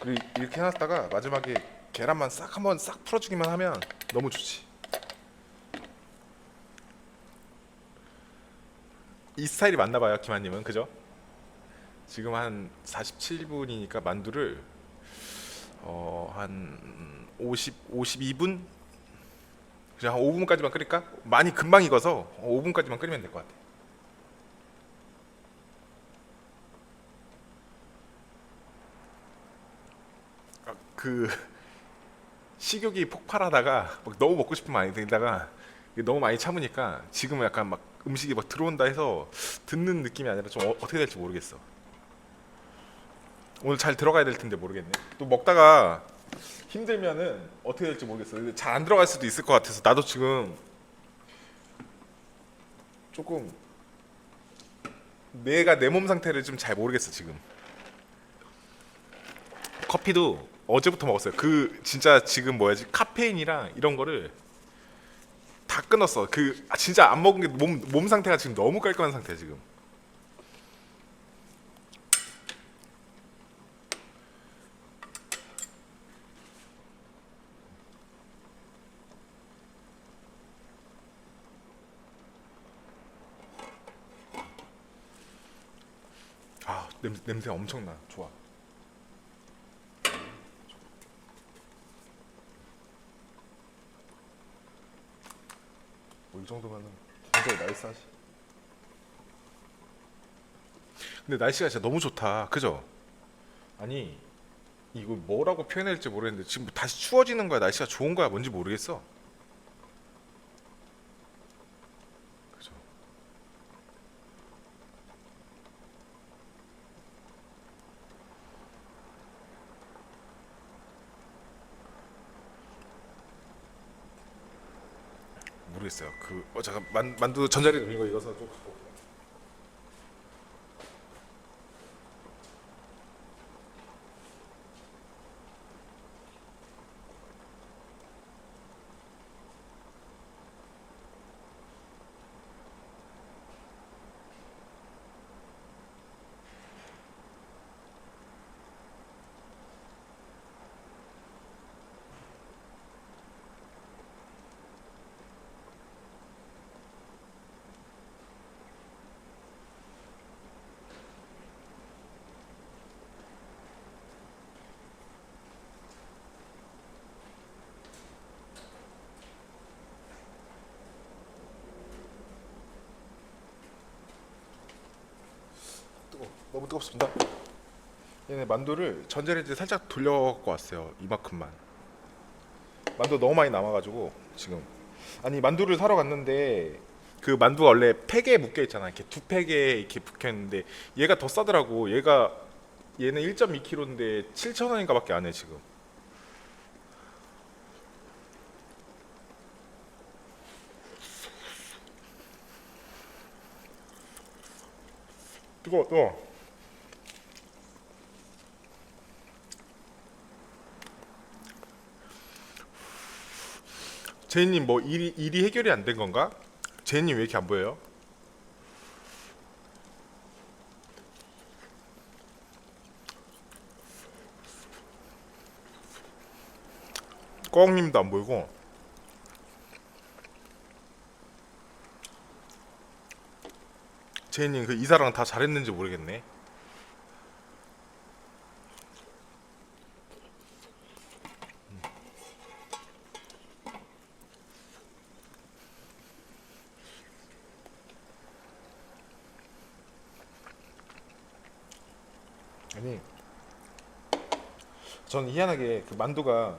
그리고 이렇게 해놨다가 마지막에 계란만 싹 한번 싹 풀어주기만 하면 너무 좋지. 이 스타일이 맞나 봐요, 김한님은. 그죠? 지금 한 47분이니까 만두를 한 52분? 그냥 한 5분까지만 끓일까? 많이 금방 익어서 5분까지만 끓이면 될 것 같아. 그 식욕이 폭발하다가 막 너무 먹고 싶으면 많이 들다가 너무 많이 참으니까 지금은 약간 막 음식이 막 들어온다 해서 듣는 느낌이 아니라 좀 어떻게 될지 모르겠어. 오늘 잘 들어가야 될 텐데 모르겠네. 또 먹다가 힘들면은 어떻게 될지 모르겠어. 잘 안 들어갈 수도 있을 것 같아서 나도 지금 조금 내가 내 몸 상태를 좀 잘 모르겠어 지금. 커피도 어제부터 먹었어요. 그 진짜 지금 뭐야지 카페인이랑 이런 거를 다 끊었어. 진짜 안 먹은 게 몸 상태가 지금 너무 깔끔한 상태야 지금. 아 냄새 엄청나. 좋아. 뭐 이 정도면은 굉장히 나이스하지. 근데 날씨가 진짜 너무 좋다. 그죠? 아니 이거 뭐라고 표현해야 될지 모르겠는데 지금 다시 추워지는 거야? 날씨가 좋은 거야? 뭔지 모르겠어. 그죠? 모르겠어요. 잠깐 만두 전자레인지 돌린 거 이거서 좀 갖고 올게요. 너무 뜨겁습니다. 얘네 만두를 전자레인지 살짝 돌려갖고 왔어요. 이만큼만. 만두 너무 많이 남아가지고 지금. 아니 만두를 사러 갔는데 그 만두가 원래 팩에 묶여 있잖아. 이렇게 두 팩에 이렇게 붙여 있는데 얘가 더 싸더라고. 얘는 1.2kg인데 7,000원인가밖에 안 해 지금. 뜨거워 뜨거워. 제이님 뭐 일이 해결이 안 된 건가? 제이님 왜 이렇게 안 보여요? 꽁님도 안 보이고. 제이님 그 이사랑 다 잘했는지 모르겠네. 아니 전 희한하게 그 만두가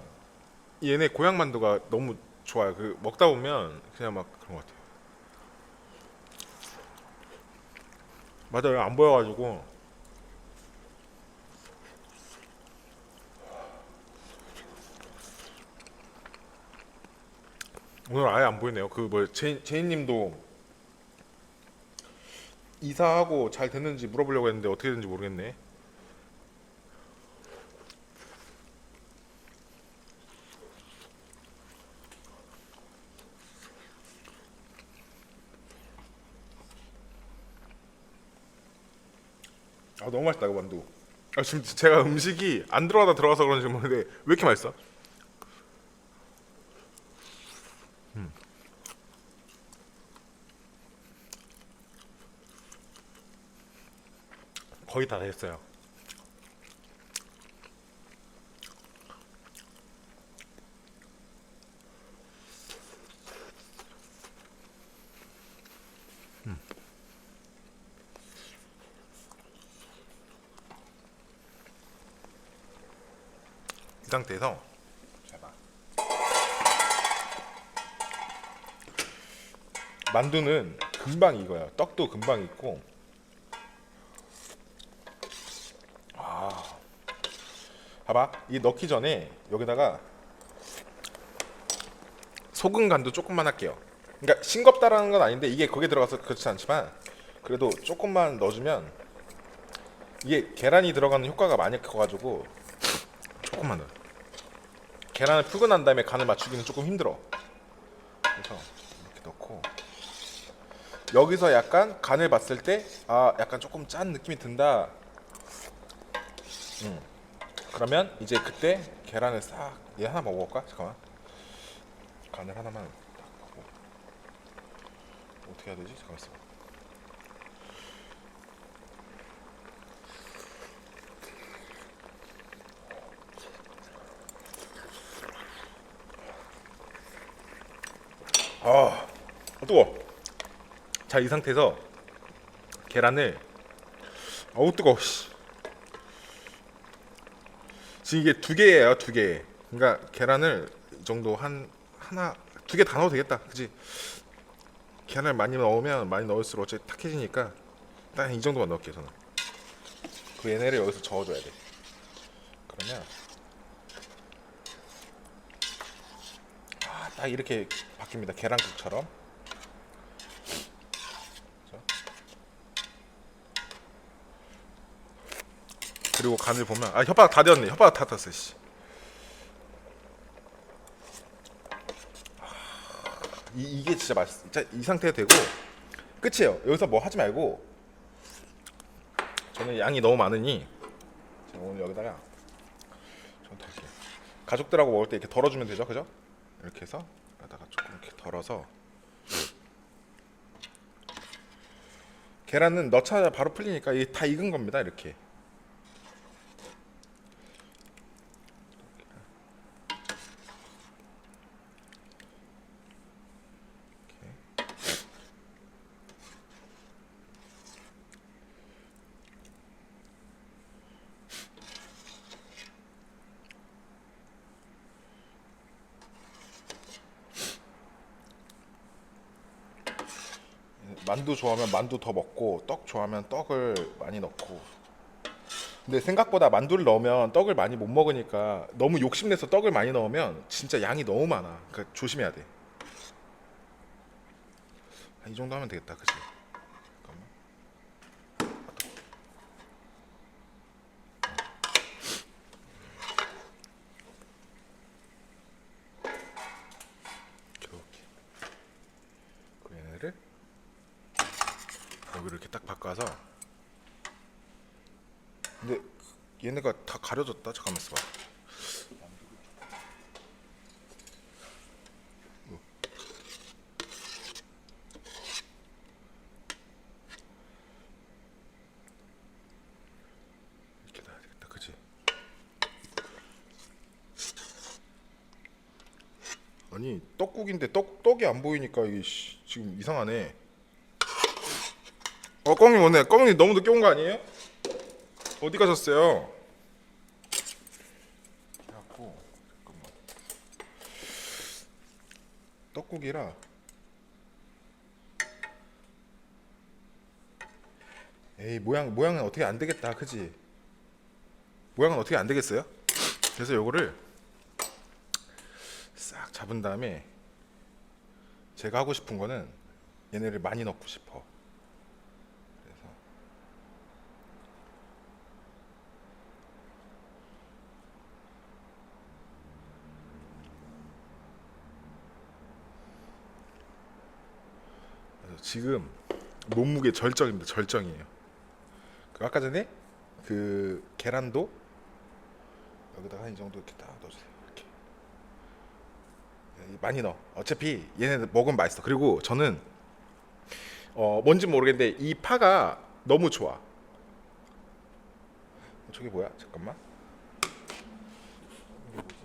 얘네 고향 만두가 너무 좋아요. 그 먹다 보면 그냥 막 그런 것 같아요. 맞아요. 안 보여가지고 오늘 아예 안 보이네요. 그 뭐 제이님도 이사하고 잘 됐는지 물어보려고 했는데 어떻게 됐는지 모르겠네. 아 너무 맛있다 이거 만두. 아 지금 제가 음식이 안 들어가다 들어가서 그런지 모르는데 왜 이렇게 맛있어? 거의 다 됐어요. 이 상태에서 잘 봐. 만두는 금방 익어요. 떡도 금방 익고. 봐봐, 이 넣기 전에 여기다가 소금 간도 조금만 할게요. 그러니까 싱겁다라는 건 아닌데 이게 거기에 들어가서 그렇지 않지만 그래도 조금만 넣어주면 이게 계란이 들어가는 효과가 많이 커가지고 조금만 넣어. 계란을 풀고 난 다음에 간을 맞추기는 조금 힘들어. 그래서 이렇게 넣고 여기서 약간 간을 봤을 때 아 약간 조금 짠 느낌이 든다. 그러면 이제 그때 계란을 싹 얘 하나 먹어볼까? 잠깐만. 간을 하나만 딱 하고 어떻게 해야 되지? 잠깐만 있어. 아 뜨거워. 자, 이 상태에서 계란을 어우 뜨거워. 씨. 지금 이게 두 개예요, 두 개. 그러니까 계란을 이 정도 한 하나 두 개 다 넣어도 되겠다, 그지? 계란을 많이 넣으면 많이 넣을수록 어차피 탁해지니까 딱 이 정도만 넣을게요 저는. 그 얘네를 여기서 저어줘야 돼. 그러면 딱 이렇게 바뀝니다. 계란국처럼. 그죠? 그리고 간을 보면 아 혓바닥 다 되었네. 혓바닥 다 탔어. 씨. 이게 진짜 맛있어. 진짜 이 상태가 되고 끝이에요. 여기서 뭐 하지 말고 저는 양이 너무 많으니 제가 오늘 여기다가 좀 더 이렇게 가족들하고 먹을 때 이렇게 덜어주면 되죠, 그죠? 이렇게 해서 여기다가 조금 이렇게 덜어서 계란은 넣자마자 바로 풀리니까 이게 다 익은 겁니다. 이렇게. 만두 좋아하면 만두 더 먹고 떡 좋아하면 떡을 많이 넣고. 근데 생각보다 만두를 넣으면 떡을 많이 못 먹으니까 너무 욕심내서 떡을 많이 넣으면 진짜 양이 너무 많아. 그러니까 조심해야 돼. 이 정도 하면 되겠다, 그치? 잠깐만. 이렇게 그 얘네를 여기로 이렇게 딱 바꿔서. 근데 얘네가 다 가려졌다. 잠깐만 있어봐. 이렇게 놔야 되겠다, 그치? 아니 떡국인데 떡이 안 보이니까 이게 지금 이상하네. 꽝이 오네. 꽝이 너무 늦게 온 거 아니에요? 어디 가셨어요? 그래갖고 잠깐만. 떡국이라 에이 모양은 어떻게 안 되겠다, 그지? 모양은 어떻게 안 되겠어요? 그래서 요거를 싹 잡은 다음에 제가 하고 싶은 거는 얘네를 많이 넣고 싶어. 그래서 지금 몸무게 절정입니다. 절정이에요. 그 아까 전에 그 계란도 여기다가 한 이 정도 이렇게 딱 넣어주세요. 이렇게 많이 넣어. 어차피 얘네들 먹으면 맛있어. 그리고 저는 뭔지 모르겠는데 이 파가 너무 좋아. 저게 뭐야? 잠깐만. 이게 뭐지?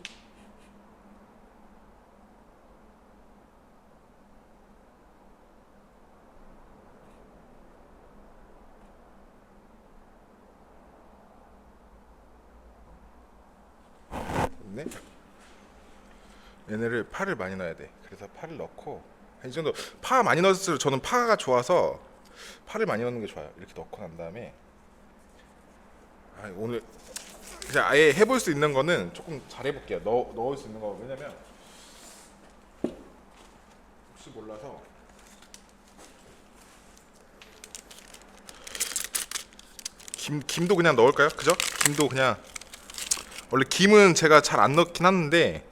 네? 얘네를 파를 많이 넣어야 돼. 그래서 파를 넣고 이 정도. 파 많이 넣을수록 저는 파가 좋아서 파를 많이 넣는 게 좋아요. 이렇게 넣고 난 다음에 오늘 그냥 아예 해볼 수 있는 거는 조금 잘해볼게요. 넣을 수 있는 거. 왜냐면 혹시 몰라서. 김도 그냥 넣을까요? 그죠? 김도 그냥. 원래 김은 제가 잘 안 넣긴 하는데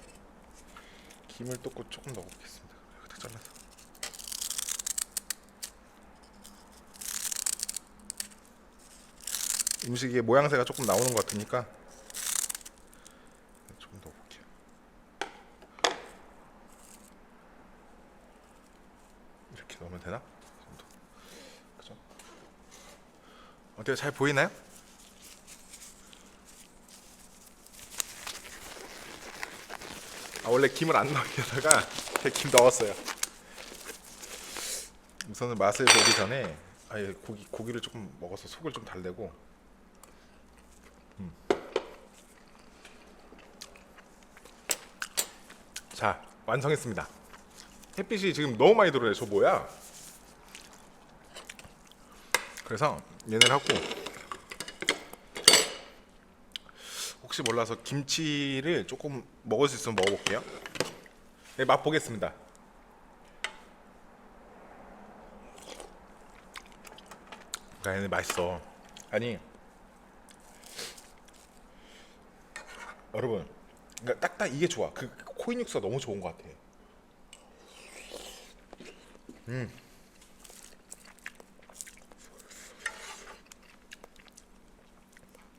김을 또 조금 넣어보겠습니다. 이렇게 잘라서. 음식의 모양새가 조금 나오는 것 같으니까 조금 넣어볼게요. 이렇게 넣으면 되나? 이 정도. 그죠? 어때요? 잘 보이나요? 원래 김을 안 넣으려다가 김 넣었어요. 우선은 맛을 보기 전에 아예 고기를 조금 먹어서 속을 좀 달래고. 자, 완성했습니다. 햇빛이 지금 너무 많이 들어오네. 저 뭐야? 그래서 얘네를 하고, 혹시 몰라서 김치를 조금 먹을 수 있으면 먹어볼게요. 네, 맛 보겠습니다. 야, 얘네 맛있어. 아니, 여러분, 그러니까 딱딱 이게 좋아. 그 코인 육수가 너무 좋은 것 같아.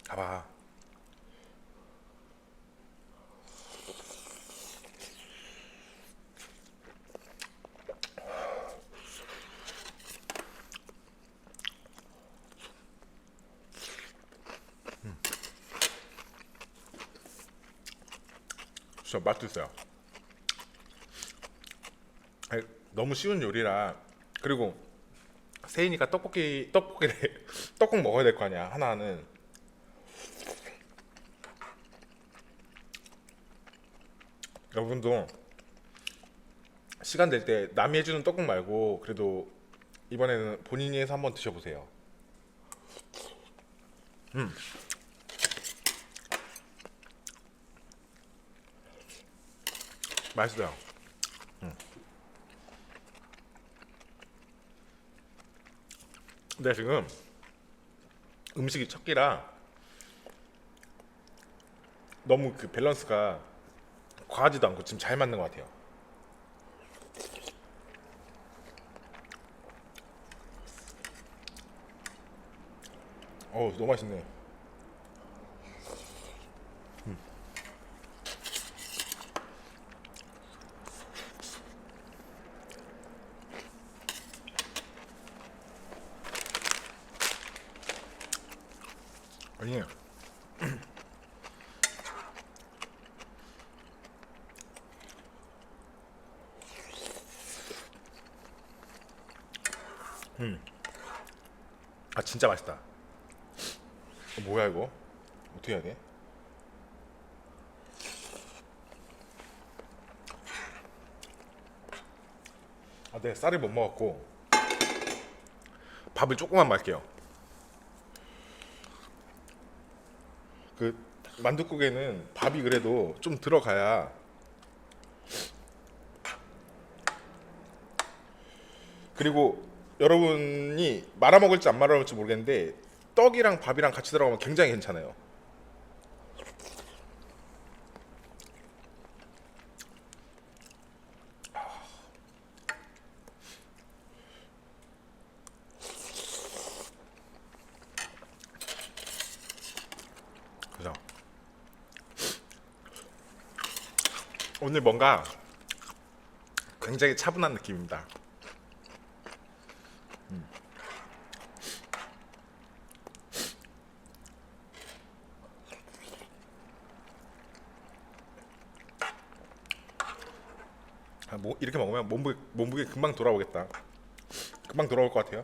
봐봐. 진짜 맛도 있어요. 아니, 너무 쉬운 요리라. 그리고 세인이가 떡볶이래. 떡국 먹어야 될 거 아니야. 하나는. 여러분도 시간 될 때 남이 해주는 떡국 말고 그래도 이번에는 본인이 해서 한번 드셔보세요. 맛있어요. 근데 지금 음식이 첫 끼라 너무 그 밸런스가 과하지도 않고 지금 잘 맞는 것 같아요. 너무 맛있네. 아니, 진짜 맛있다. 뭐야 이거? 어떻게 해야 돼? 네, 쌀을 못 먹었고 밥을 조금만 말게요. 그 만둣국에는 밥이 그래도 좀 들어가야. 그리고 여러분이 말아 먹을지 안 말아 먹을지 모르겠는데 떡이랑 밥이랑 같이 들어가면 굉장히 괜찮아요. 그죠? 오늘 뭔가 굉장히 차분한 느낌입니다. 이렇게 먹으면 몸무게 금방 돌아오겠다. 금방 돌아올 것 같아요.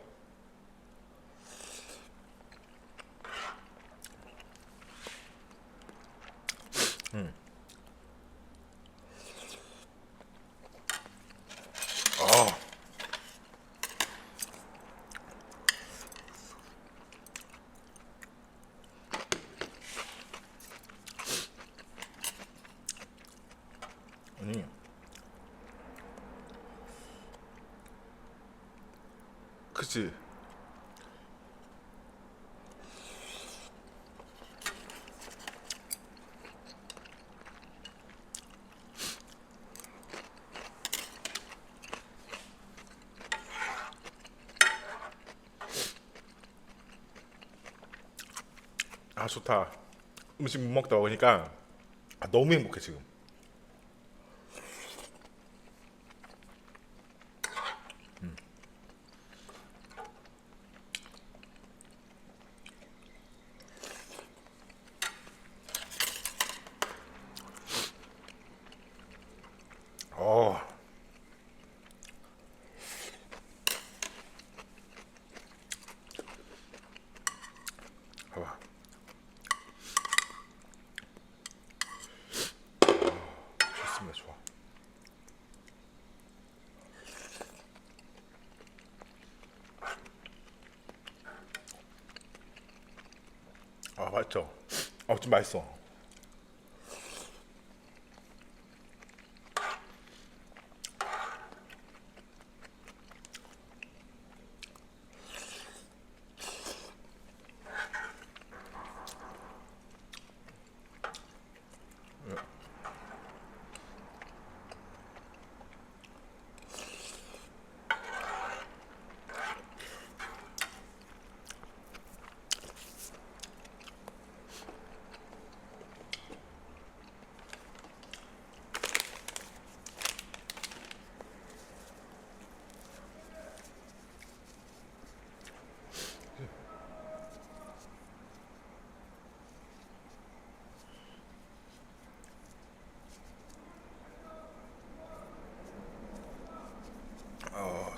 아, 그치. 아 좋다. 음식 못 먹다 보니까 너무 행복해 지금. 어, 봐봐. 좋습니다. 좋아. 아 맛있죠. 좀 맛있어.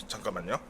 잠깐만요.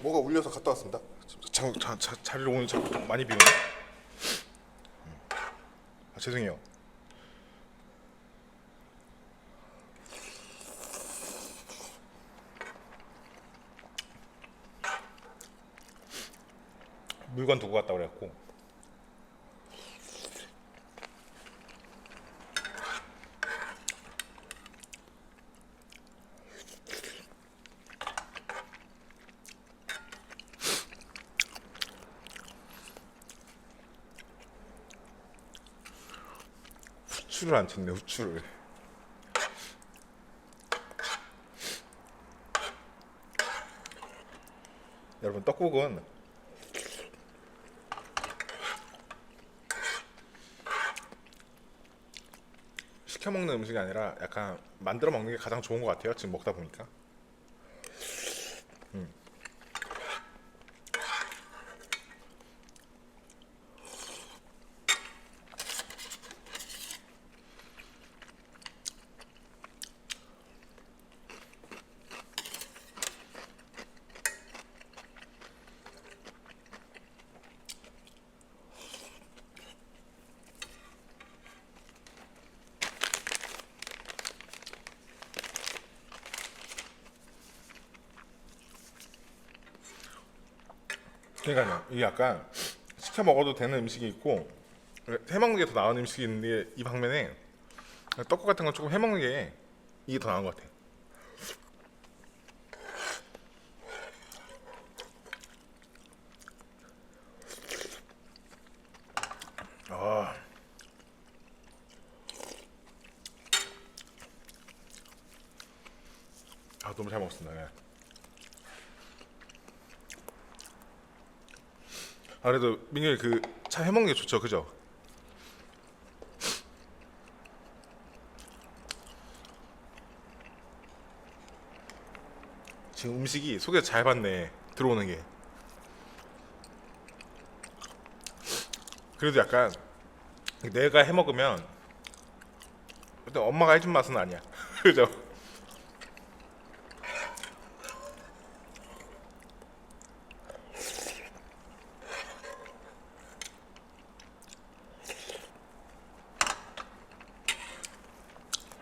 뭐가 울려서 갔다 왔습니다. 자리를 오늘 자꾸 좀 많이 비우네. 죄송해요. 물건 두고 갔다 그래갖고. 후추를 안 쳤네. 후추를. 여러분 떡국은 시켜 먹는 음식이 아니라 약간 만들어 먹는 게 가장 좋은 것 같아요. 지금 먹다 보니까. 그러니까요. 이게 약간 시켜 먹어도 되는 음식이 있고 해 먹는 게 더 나은 음식이 있는데 이 방면에 떡국 같은 건 조금 해 먹는 게 이게 더 나은 것 같아. 잘 먹습니다. 예. 아 그래도 민규이 그차 해먹는 게 좋죠, 그죠? 지금 음식이 속에 잘 받네, 들어오는 게. 그래도 약간 내가 해 먹으면 일단 엄마가 해준 맛은 아니야. 그죠?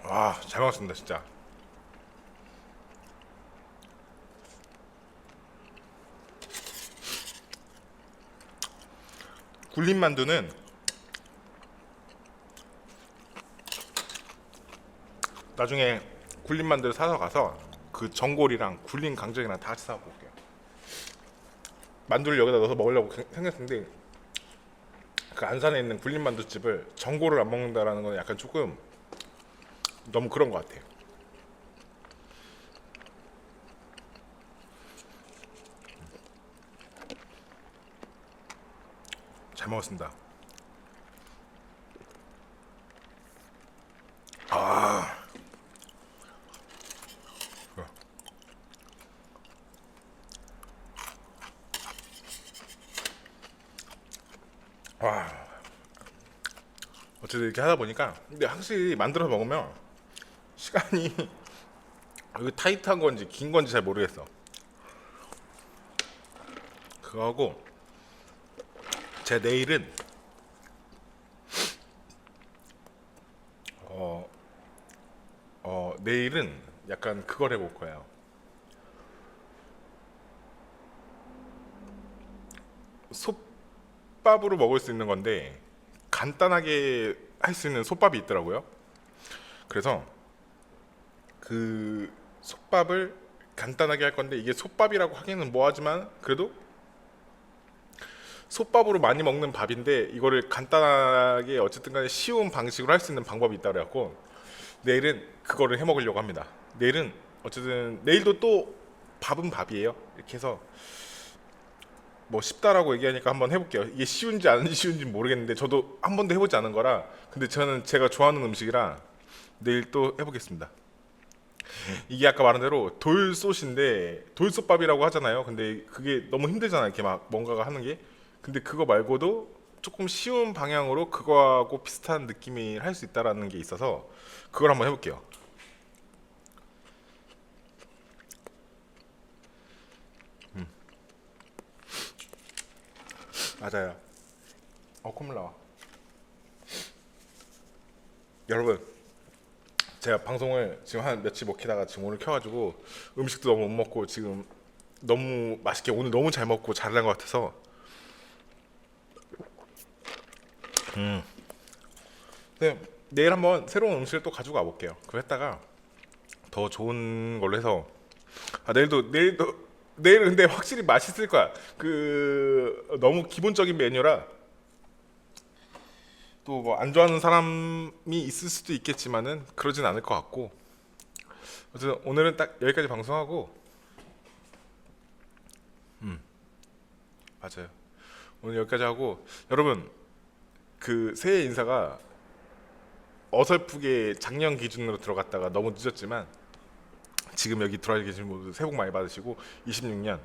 와, 잘 먹었습니다, 진짜. 굴린 만두는 나중에 굴린 만두를 사서 가서 그 전골이랑 굴린 강정이랑 다 같이 사갖고 올게요. 만두를 여기다 넣어서 먹으려고 생각했는데 그 안산에 있는 굴린 만두집을 전골을 안 먹는다라는 건 약간 조금 너무 그런 것 같아요. 잘 먹었습니다. 아, 와, 어쨌든 이렇게 하다 보니까 근데 확실히 만들어서 먹으면 시간이 이거 타이트한 건지 긴 건지 잘 모르겠어. 그거하고 제 내일은 어, 내일은 약간 그걸 해볼 거예요. 솥밥으로 먹을 수 있는 건데 간단하게 할 수 있는 솥밥이 있더라고요. 그래서 그 솥밥을 간단하게 할 건데 이게 솥밥이라고 하기는 뭐하지만 그래도 솥밥으로 많이 먹는 밥인데 이거를 간단하게 어쨌든 간에 쉬운 방식으로 할 수 있는 방법이 있다 그래갖고 내일은 그거를 해 먹으려고 합니다. 내일은 어쨌든 내일도 또 밥은 밥이에요. 이렇게 해서 뭐 쉽다라고 얘기하니까 한번 해볼게요. 이게 쉬운지 안 쉬운지 모르겠는데 저도 한 번도 해보지 않은 거라. 근데 저는 제가 좋아하는 음식이라 내일 또 해보겠습니다. 이게 아까 말한 대로 돌솥인데 돌솥밥이라고 하잖아요. 근데 그게 너무 힘들잖아요. 이렇게 막 뭔가가 하는 게. 근데 그거 말고도 조금 쉬운 방향으로 그거하고 비슷한 느낌이 할 수 있다라는 게 있어서 그걸 한번 해볼게요. 맞아요. 콧물 나와. 여러분, 제가 방송을 지금 한 며칠 못 키다가 지금 오늘 켜가지고 음식도 너무 못 먹고 지금 너무 맛있게 오늘 너무 잘 먹고 잘난 것 같아서 네, 내일 한번 새로운 음식을 또 가지고 와볼게요. 그거 했다가 더 좋은 걸로 해서 내일은 근데 확실히 맛있을 거야. 그 너무 기본적인 메뉴라 또 뭐 안 좋아하는 사람이 있을 수도 있겠지만은 그러진 않을 것 같고 어쨌든 오늘은 딱 여기까지 방송하고 맞아요. 오늘 여기까지 하고 여러분 그 새해 인사가 어설프게 작년 기준으로 들어갔다가 너무 늦었지만 지금 여기 들어와 계신 모두 새해 복 많이 받으시고 26년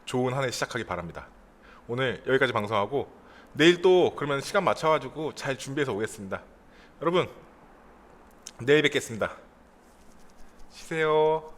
좋은 한 해 시작하기 바랍니다. 오늘 여기까지 방송하고 내일 또 그러면 시간 맞춰가지고 잘 준비해서 오겠습니다. 여러분 내일 뵙겠습니다. 쉬세요.